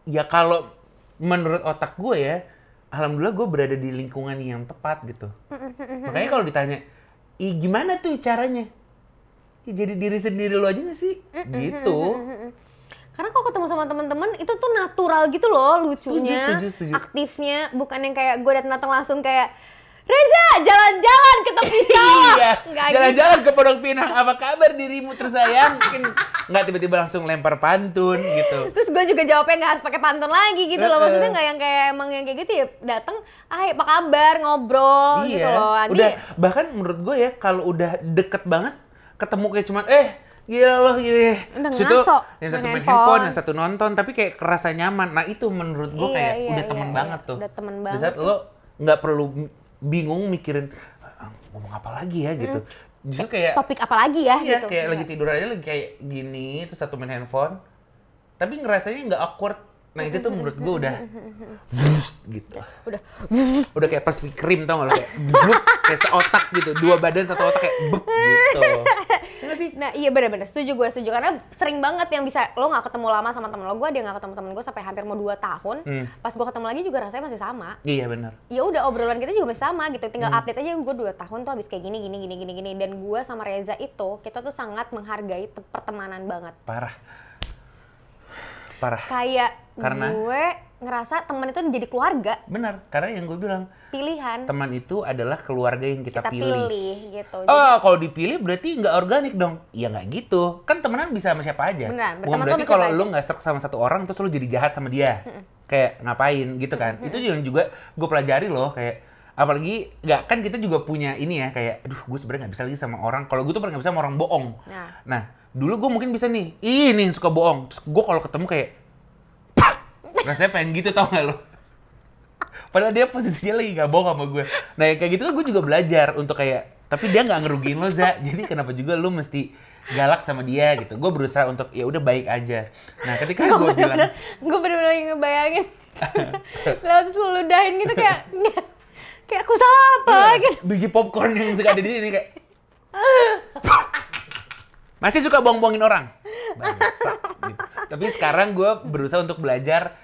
ya kalau menurut otak gue ya, alhamdulillah gue berada di lingkungan yang tepat gitu. Makanya kalau ditanya, gimana tuh caranya? Jadi diri sendiri lo aja gak sih? Gitu. Karena kalau ketemu sama teman-teman itu tuh natural gitu loh, lucunya, setuju. aktifnya, bukan yang kayak gue datang langsung kayak Reza, jalan-jalan ke tepi sawah. Iya, jalan-jalan gitu. ke Pondok Pinang. Apa kabar dirimu tersayang? Mungkin nggak tiba-tiba langsung lempar pantun gitu. Terus gue juga jawabnya nggak harus pakai pantun lagi gitu loh. Maksudnya nggak yang kayak emang yang kayak gitu ya. Datang, apa kabar, ngobrol gitu loh. Udah, bahkan menurut gue ya kalau udah deket banget, ketemu kayak cuman gila loh gini. Situ yang satu main handphone, yang satu nonton, tapi kayak kerasa nyaman. Nah itu menurut gue kayak udah temen banget tuh. Udah temen banget. Di saat lo nggak perlu bingung mikirin ngomong apa lagi ya gitu. Justru kayak topik apa lagi ya iya, gitu. Kayak lagi tidur aja lagi kayak gini, terus satu main handphone. Tapi ngerasanya nggak awkward. Nah itu tuh menurut gue udah gitu. Udah kayak pas krim tau gak lo kayak kayak seotak gitu. Dua badan satu otak kayak gitu. Enggak sih? Nah iya benar-benar setuju karena sering banget yang bisa lo nggak ketemu lama sama temen lo. Gue dia nggak ketemu temen gue sampai hampir mau 2 tahun. Pas gue ketemu lagi juga rasanya masih sama. Iya benar. Ya udah obrolan kita juga masih sama gitu. Tinggal update aja gue 2 tahun tuh habis kayak gini. Dan gue sama Reza itu kita tuh sangat menghargai pertemanan banget. Parah. Kayak karena gue ngerasa teman itu jadi keluarga. Benar, karena yang gue bilang pilihan. Teman itu adalah keluarga yang kita pilih gitu. Kalau dipilih berarti nggak organik dong. Iya nggak gitu. Kan temenan bisa sama siapa aja. Benar, bukan berarti kalau lu nggak stuck sama satu orang terus lu jadi jahat sama dia. Kayak ngapain gitu kan. Itu yang juga gue pelajari loh kayak apalagi nggak kan kita juga punya ini ya kayak aduh gue sebenarnya nggak bisa lagi sama orang. Kalau gue tuh pernah nggak bisa sama orang bohong. Nah dulu gue mungkin bisa nih ini suka bohong. Terus gue kalau ketemu kayak rasanya pengen gitu tau gak lo? Padahal dia posisinya lagi gak bohong sama gue. Nah kayak gitu kan gue juga belajar untuk kayak tapi dia gak ngerugiin lo Za. Jadi kenapa juga lo mesti galak sama dia gitu. Gue berusaha untuk ya udah baik aja. Nah ketika gue bilang gue bener-bener ngebayangin lalu lu ludahin gitu kayak aku salah apa gitu. Biji popcorn yang suka ada di sini kayak masih suka bohong-bohongin orang. Bangsa gitu. Tapi sekarang gue berusaha untuk belajar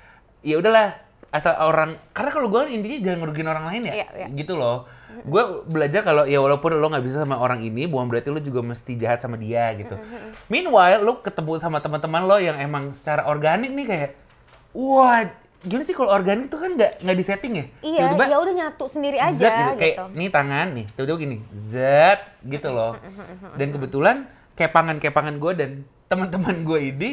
ya udahlah asal orang karena kalau gue intinya jangan ngerugiin orang lain ya gitu loh. Gue belajar kalau ya walaupun lo nggak bisa sama orang ini bukan berarti lo juga mesti jahat sama dia gitu. Meanwhile lo ketemu sama teman-teman lo yang emang secara organik nih kayak wah gimana sih kalau organik tuh kan nggak disetting ya? Iya, ya udah nyatu sendiri aja gitu. Kayak nih tangan nih tiba-tiba gini zat gitu loh. Dan kebetulan kepangan gue dan teman-teman gue ini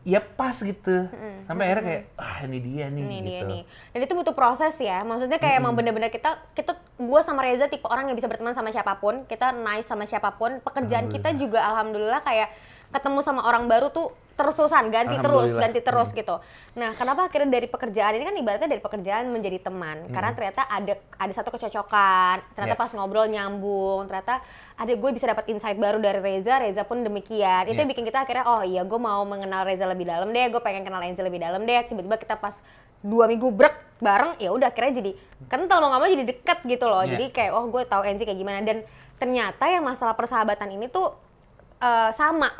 ya pas gitu. Sampai akhirnya kayak ini dia nih gitu. Dan itu butuh proses ya. Maksudnya kayak emang bener-bener kita gue sama Reza tipe orang yang bisa berteman sama siapapun, kita nice sama siapapun. Pekerjaan kita juga alhamdulillah kayak ketemu sama orang baru tuh terus-terusan, ganti terus gitu. Nah, kenapa akhirnya dari pekerjaan ini kan ibaratnya dari pekerjaan menjadi teman. Karena ternyata ada satu kecocokan, ternyata pas ngobrol nyambung, ternyata gue bisa dapat insight baru dari Reza pun demikian. Itu yang bikin kita akhirnya, oh iya gue mau mengenal Reza lebih dalam deh, gue pengen kenal Enzi lebih dalam deh. Tiba-tiba kita pas 2 minggu brek bareng, ya udah akhirnya jadi kental mau nggak mau jadi deket gitu loh. Jadi kayak, oh gue tahu Enzi kayak gimana. Dan ternyata yang masalah persahabatan ini tuh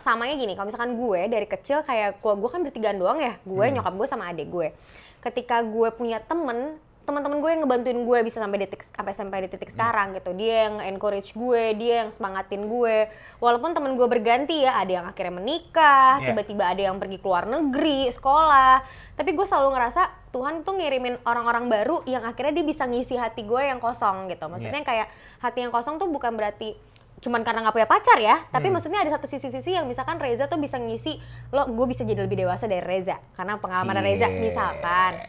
samanya gini, kalau misalkan gue dari kecil kayak gue kan bertigaan doang ya, gue nyokap gue sama adik gue. Ketika gue punya temen, teman-teman gue yang ngebantuin gue bisa sampai di titik sekarang gitu. Dia yang encourage gue, dia yang semangatin gue. Walaupun teman gue berganti ya, ada yang akhirnya menikah, tiba-tiba ada yang pergi ke luar negeri, sekolah. Tapi gue selalu ngerasa Tuhan tuh ngirimin orang-orang baru yang akhirnya dia bisa ngisi hati gue yang kosong gitu. Maksudnya kayak hati yang kosong tuh bukan berarti cuman karena nggak punya pacar ya, tapi maksudnya ada satu sisi-sisi yang misalkan Reza tuh bisa ngisi, gue bisa jadi lebih dewasa dari Reza karena pengalaman Reza misalkan.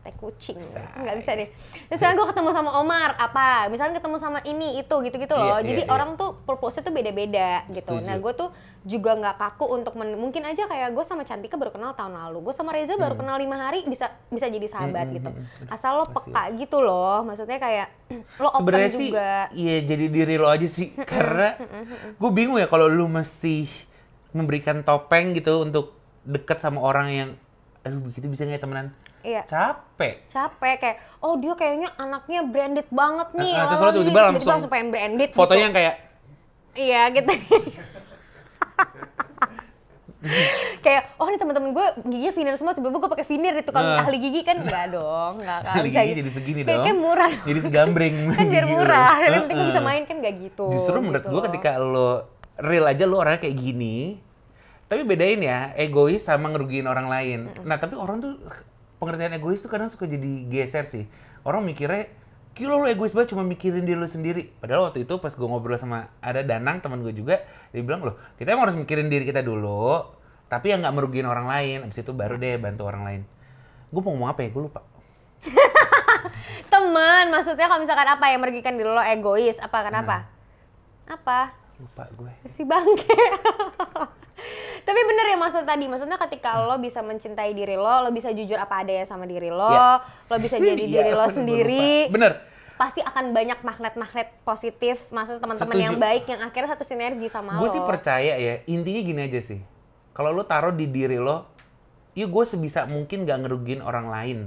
Kucing, nggak bisa deh. Terus sekarang gue ketemu sama Omar, misalnya ketemu sama ini, itu, gitu-gitu loh. Jadi orang tuh purpose-nya tuh beda-beda gitu. Nah gue tuh juga nggak kaku untuk, mungkin aja kayak gue sama Cantika baru kenal tahun lalu. Gue sama Reza baru kenal 5 hari, bisa jadi sahabat gitu. Asal lo peka gitu loh, maksudnya kayak lo open sebenarnya juga. Sih, iya jadi diri lo aja sih. Karena gue bingung ya kalau lo mesti memberikan topeng gitu untuk deket sama orang yang, aduh begitu bisa nggak temenan? Iya. Capek Kayak, oh dia kayaknya anaknya branded banget nih. Terus lo tiba-tiba langsung pengen branded fotonya gitu. kayak iya gitu. Kayak, oh nih teman-teman gue giginya veneer semua, tiba-tiba gue pakai veneer di tukang ahli gigi kan? Enggak dong, enggak kan. Ahli gigi jadi segini dong. Kayak murah. Jadi segambreng. Kan biar murah, dan penting gue bisa main kan nggak gitu. Justru menurut gue ketika lo real aja lo orangnya kayak gini, tapi bedain ya, egois sama ngerugiin orang lain. Nah tapi orang tuh pengertian egois tuh kadang suka jadi geser sih. Orang mikirnya, gila lo egois banget cuma mikirin diri lo sendiri. Padahal waktu itu pas gue ngobrol sama ada Danang, teman gue juga, dia bilang, loh kita emang harus mikirin diri kita dulu, tapi yang nggak merugiin orang lain, abis itu baru deh bantu orang lain. Gue mau ngomong apa ya? Gue lupa. Temen, maksudnya kalau misalkan apa yang merugikan diri lo egois, apa kenapa? Apa? Lupa gue. Si bangke. Tapi bener ya maksudnya ketika lo bisa mencintai diri lo bisa jujur apa adanya sama diri lo, lo bisa jadi diri lo sendiri. Bener. Pasti akan banyak magnet-magnet positif, maksudnya teman-teman yang baik yang akhirnya satu sinergi sama lo. Gue sih percaya ya, intinya gini aja sih. Kalau lo taruh di diri lo, ya gue sebisa mungkin gak ngerugiin orang lain.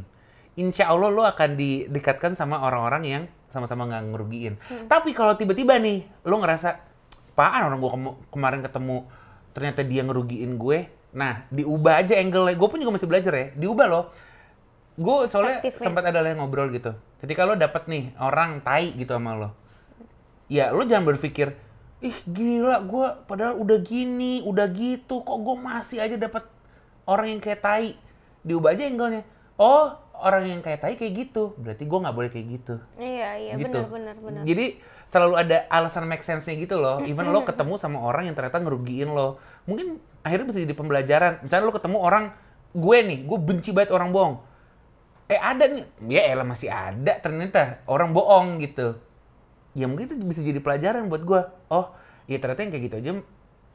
Insya Allah lo akan didekatkan sama orang-orang yang sama-sama gak ngerugiin. Tapi kalau tiba-tiba nih, lo ngerasa, apaan orang gue kemarin ketemu, ternyata dia ngerugiin gue. Nah, diubah aja angle-nya. Gue pun juga masih belajar ya. Diubah loh. Gue soalnya sempat ada yang ngobrol gitu. Ketika lo dapet nih orang tai gitu sama lo. Ya, lo jangan berpikir, ih gila gue padahal udah gini, udah gitu. Kok gue masih aja dapet orang yang kayak tai. Diubah aja angle-nya. Oh, orang yang kayak tai kayak gitu. Berarti gue gak boleh kayak gitu. Iya, gitu. benar. Jadi, selalu ada alasan make sense-nya gitu loh. Even lo ketemu sama orang yang ternyata ngerugiin lo. Mungkin akhirnya bisa jadi pembelajaran. Misalnya lo ketemu orang, gue benci banget orang bohong. Ada nih, ya elah masih ada ternyata orang bohong gitu. Ya mungkin itu bisa jadi pelajaran buat gue. Oh, ya ternyata yang kayak gitu aja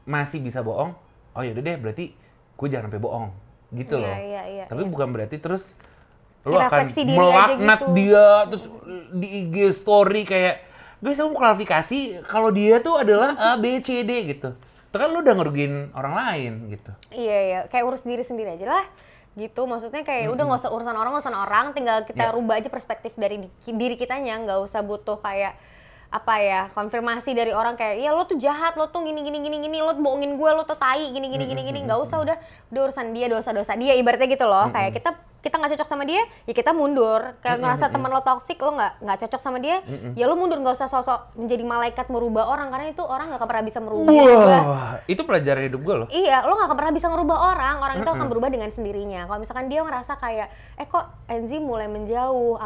masih bisa bohong. Oh yaudah deh, berarti gue jangan sampai bohong. Gitu loh. Iya. Tapi bukan berarti terus lo akan Refleksi diri melaknat gitu. dia, terus di IG story kayak, guys, aku mau klarifikasi kalau dia tuh adalah A, B, C, D gitu. Itu kan lu udah ngerugiin orang lain gitu. Iya, kayak urus diri sendiri aja lah. Gitu, maksudnya kayak udah nggak usah urusan orang, tinggal kita rubah aja perspektif dari diri kitanya, nggak usah butuh kayak apa ya, konfirmasi dari orang kayak, iya lo tuh jahat, lo tuh gini, lo tuh bohongin gue, lo tuh tai, gini, nggak usah, udah urusan dia, dosa-dosa dia, ibaratnya gitu loh. Kayak kita nggak cocok sama dia, ya kita mundur. Kayak ngerasa teman lo toksik, lo nggak cocok sama dia, ya lo mundur, nggak usah sosok menjadi malaikat merubah orang, karena itu orang nggak akan pernah bisa merubah. Wah, itu pelajaran hidup gue loh. Iya, lo nggak akan pernah bisa ngerubah orang itu akan berubah dengan sendirinya. Kalau misalkan dia ngerasa kayak, kok Enzi mulai menjauh,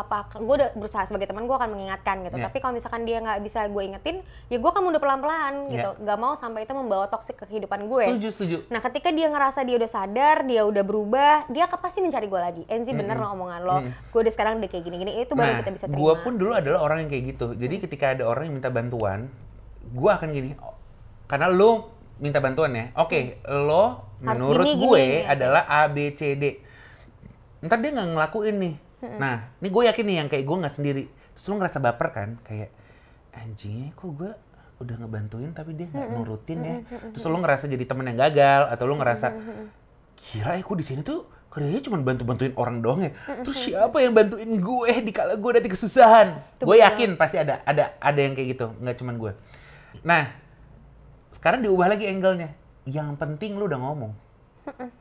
gue udah berusaha sebagai teman, gue akan mengingatkan gitu. Tapi kalau misalkan dia nggak bisa gue ingetin, ya gue akan mundur pelan-pelan gitu. Nggak mau sampai itu membawa toksik ke kehidupan gue. Setuju. Nah, ketika dia ngerasa dia udah sadar, dia udah berubah, dia pasti mencari gue lagi. Enzi bener lo omongan lo, gue udah sekarang udah kayak gini-gini, itu baru kita bisa terima. Gue pun dulu adalah orang yang kayak gitu. Jadi ketika ada orang yang minta bantuan, gue akan gini, karena lo minta bantuan ya, oke, lo menurut gue adalah A, B, C, D. Ntar dia nggak ngelakuin nih. Nah, ini gue yakin nih yang kayak gue nggak sendiri. Terus lo ngerasa baper kan, kayak anjingnya kok gue udah ngebantuin tapi dia nggak nurutin ya. Terus lo ngerasa jadi temen yang gagal, atau lo ngerasa kira gue di sini tuh kerjanya cuma bantuin orang doang ya. Terus siapa yang bantuin gue di kala gue nanti kesusahan? Gue yakin pasti ada yang kayak gitu, nggak cuma gue. Nah, sekarang diubah lagi angle-nya. Yang penting lu udah ngomong.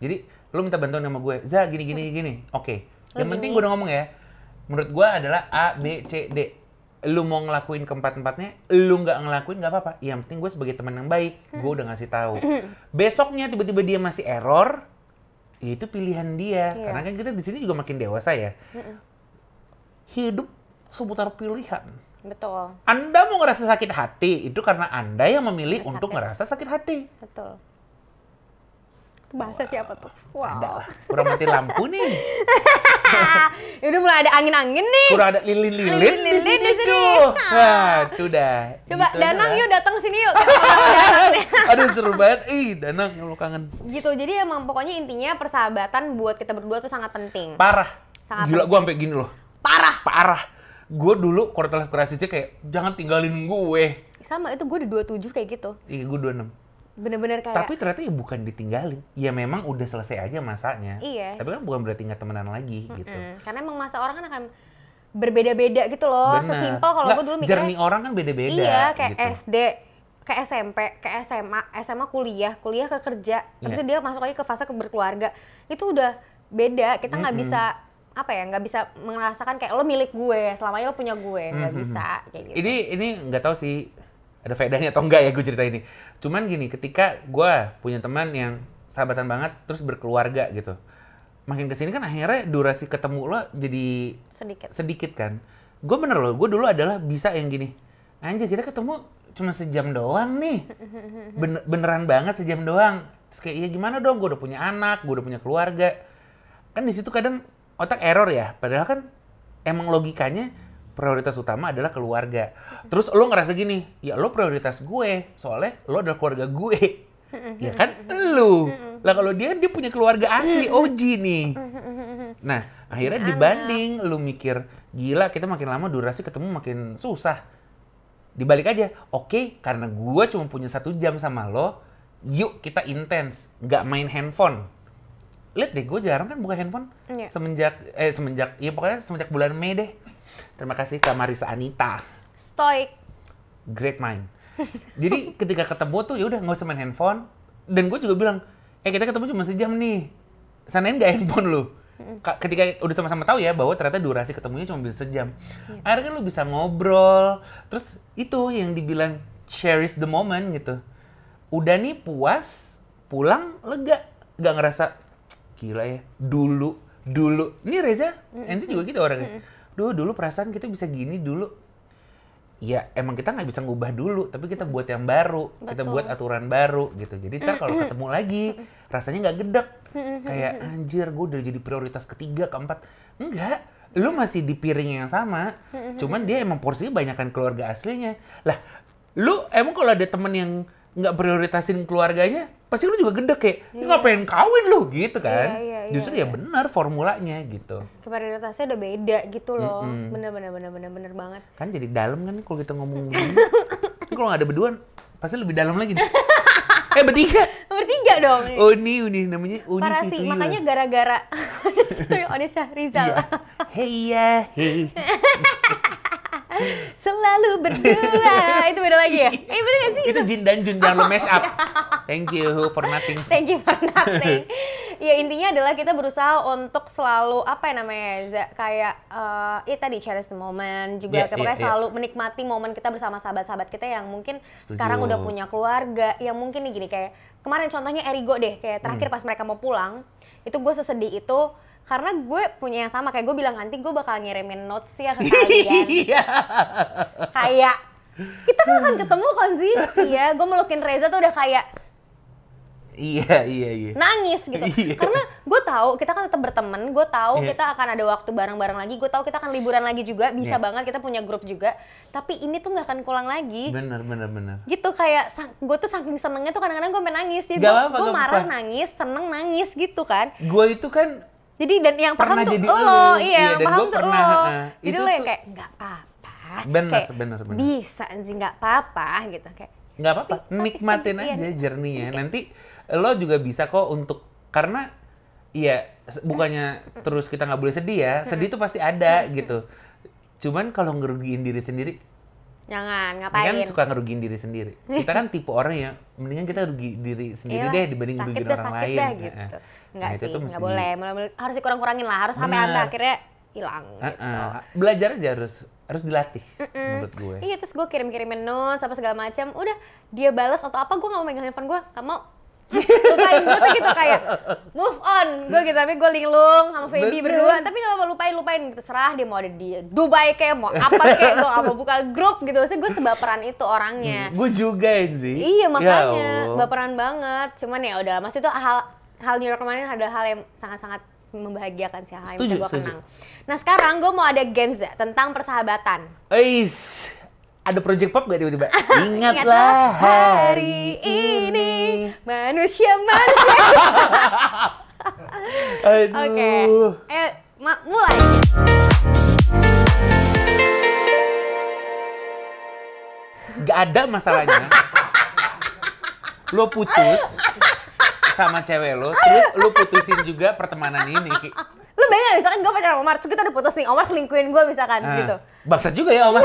Jadi lu minta bantuan sama gue, Za gini. Oke. Yang penting gue udah ngomong ya. menurut gue adalah A, B, C, D. Lu mau ngelakuin keempat-empatnya, lu nggak ngelakuin nggak apa-apa. Yang penting gue sebagai teman yang baik, gue udah ngasih tahu. Besoknya tiba-tiba dia masih error, ya itu pilihan dia. Iya. Karena kan kita di sini juga makin dewasa ya. Hidup seputar pilihan. Betul. Anda mau ngerasa sakit hati, itu karena Anda yang memilih Sakit. untuk ngerasa sakit hati. Betul. Itu bahasa siapa tuh? Ada lah. Kurang mati lampu nih. Ya udah mulai ada angin-angin nih. Kurang ada lilin-lilin di Lilin-lilin sini di sini. tuh. Nah, itu dah. Coba Gitu Danang aja yuk lah. datang sini yuk. Kita ngobrol Danang nih. Aduh seru banget. Ih, Danang yang lu kangen. Gitu, jadi emang pokoknya intinya persahabatan buat kita berdua tuh sangat penting. Parah. Sangat Gila, gue sampai gini loh. Parah. Parah. Gue dulu quarter life crisis kayak, jangan tinggalin gue. Sama itu gue di 27 kayak gitu. Iya, gue 26. Bener-bener kayak Tapi ternyata ya bukan ditinggalin. Ya memang udah selesai aja masanya. Iya. Tapi kan bukan berarti nggak temenan lagi gitu. Karena emang masa orang kan akan berbeda-beda gitu loh. Bener. Sesimpel kalau Nggak, gue dulu mikirnya journey orang kan beda-beda. iya, kayak gitu. SD, kayak SMP, kayak SMA kuliah ke kerja. Habis itu dia masuk lagi ke fase berkeluarga. Itu udah beda. Kita nggak bisa nggak bisa merasakan kayak lo milik gue, selamanya lo punya gue, nggak bisa kayak gitu. Ini nggak tahu sih ada faedahnya atau enggak ya gue cerita ini. Cuman gini, ketika gue punya teman yang sahabatan banget terus berkeluarga gitu. Makin kesini kan akhirnya durasi ketemu lo jadi sedikit kan. Gue bener loh, gue dulu adalah bisa yang gini. Anjir, kita ketemu cuma sejam doang nih. Beneran banget sejam doang. Terus kayak, ya gimana dong, gue udah punya anak, gue udah punya keluarga. Kan di situ kadang otak error ya, padahal kan emang logikanya prioritas utama adalah keluarga. Terus lo ngerasa gini, ya lo prioritas gue, soalnya lo adalah keluarga gue. Ya kan, lo. Lah kalau dia punya keluarga asli, OG nih. Nah, akhirnya dibanding lo mikir, gila kita makin lama durasi ketemu makin susah. Dibalik aja, oke, karena gue cuma punya 1 jam sama lo, yuk kita intens, nggak main handphone. Lihat deh, gue jarang kan buka handphone. Iya. Semenjak bulan Mei deh. Terima kasih Kak Marisa Anita. Stoik. Great mind. Jadi ketika ketemu tuh ya udah nggak usah main handphone. Dan gue juga bilang, kita ketemu cuma sejam nih. Sanain nggak handphone lu. Ketika udah sama-sama tahu ya bahwa ternyata durasi ketemunya cuma bisa sejam. Akhirnya kan lu bisa ngobrol. Terus itu yang dibilang cherish the moment gitu. Udah nih puas, pulang lega. Nggak ngerasa gila ya, dulu. Ini Reza, ente juga gitu orangnya. Dulu perasaan kita bisa gini dulu. Ya emang kita nggak bisa ngubah dulu, tapi kita buat yang baru. Betul. Kita buat aturan baru gitu. Jadi ntar kalau ketemu lagi, rasanya nggak gedek. Kayak anjir, gue udah jadi prioritas ketiga, keempat. Enggak, lu masih di piring yang sama. Cuman dia emang porsinya banyakan keluarga aslinya. Lah, lu emang kalau ada temen yang nggak prioritasin keluarganya, pasti lu juga gede kayak, ngapain kawin lu gitu kan. Iya, Justru ya benar formulanya gitu. Prioritasnya udah beda gitu loh. Bener banget. Kan jadi dalam kan kalau kita ngomong begini. Kalau nggak ada berdua, pasti lebih dalam lagi nih. Bertiga. Bertiga dong. Uni namanya Uni Parah sih, Situyo. makanya gara-gara Oni Syahrizal. Iya. Hey ya, hey. Selalu berdua. Itu beda lagi ya? Bener gak sih? Itu Jin dan Jun, jangan lo mash up. Thank you for nothing. Thank you for nothing. Ya intinya adalah kita berusaha untuk selalu kayak tadi cherish the moment juga, pokoknya selalu menikmati momen kita bersama sahabat-sahabat kita yang mungkin sekarang udah punya keluarga, yang mungkin nih gini kayak kemarin contohnya Erigo deh, kayak terakhir pas mereka mau pulang itu gue sesedih itu karena gue punya yang sama, kayak gue bilang nanti gue bakal ngirimin notes ya ke kalian. Kayak kita kan akan ketemu kan sih. Iya, gue melukin Reza tuh udah kayak Iya. nangis gitu. Iya. Karena gue tahu kita kan tetap berteman, gue tahu kita akan ada waktu bareng-bareng lagi, gue tahu kita akan liburan lagi juga, bisa banget kita punya grup juga. Tapi ini tuh nggak akan pulang lagi. Bener. Gitu kayak gue tuh saking senengnya tuh kadang-kadang gue nangis ya. Gue marah nangis, seneng nangis gitu kan. Gue itu kan jadi dan yang paham tuh lo, yang paham tuh lo. Jadi lo yang kayak nggak apa-apa. Bener. Bisa sih nggak apa-apa gitu kayak. Nggak apa-apa, nikmatin aja journey-nya. Nanti lo juga bisa kok untuk, karena ya bukannya terus kita nggak boleh sedih ya, sedih tuh pasti ada gitu. Cuman kalau ngerugiin diri sendiri, jangan, ngapain? Kan suka ngerugiin diri sendiri. Kita kan tipe orang yang mendingan kita rugi diri sendiri deh dibanding ngerugiin orang lain. Gitu. Nggak sih, nggak boleh. Harus dikurang-kurangin lah, harus sampai akhirnya hilang gitu. Belajar aja harus dilatih menurut gue. Iya, terus gue kirim-kirimin notes apa segala macam. Udah dia balas atau apa, gue nggak mau megang handphone gue, nggak mau. Lupain gue tuh gitu, kayak move on gue gitu. Tapi gue linglung sama Feby berdua, tapi nggak mau lupain terserah dia mau ada di Dubai kayak mau apa kayak, gue nggak mau buka grup gitu. Maksudnya gue sebaperan itu orangnya. Gue juga sih. Iya makanya baperan banget. Cuman ya udah, maksud itu hal New York kemarin ada hal yang sangat-sangat membahagiakan sih, hal yang bisa gue kenang. Nah sekarang gue mau ada games ya tentang persahabatan. Ada project pop gak tiba-tiba? Ingatlah hari ini manusia. Aduh. Oke, ayo mulai. Gak ada masalahnya. Lo putus sama cewek lo, terus lo putusin juga pertemanan ini. Lu bayangin misalkan gue pacaran sama Omar, terus kita udah putus nih, Omar selingkuhin gue misalkan gitu. Bangsat juga ya Omar.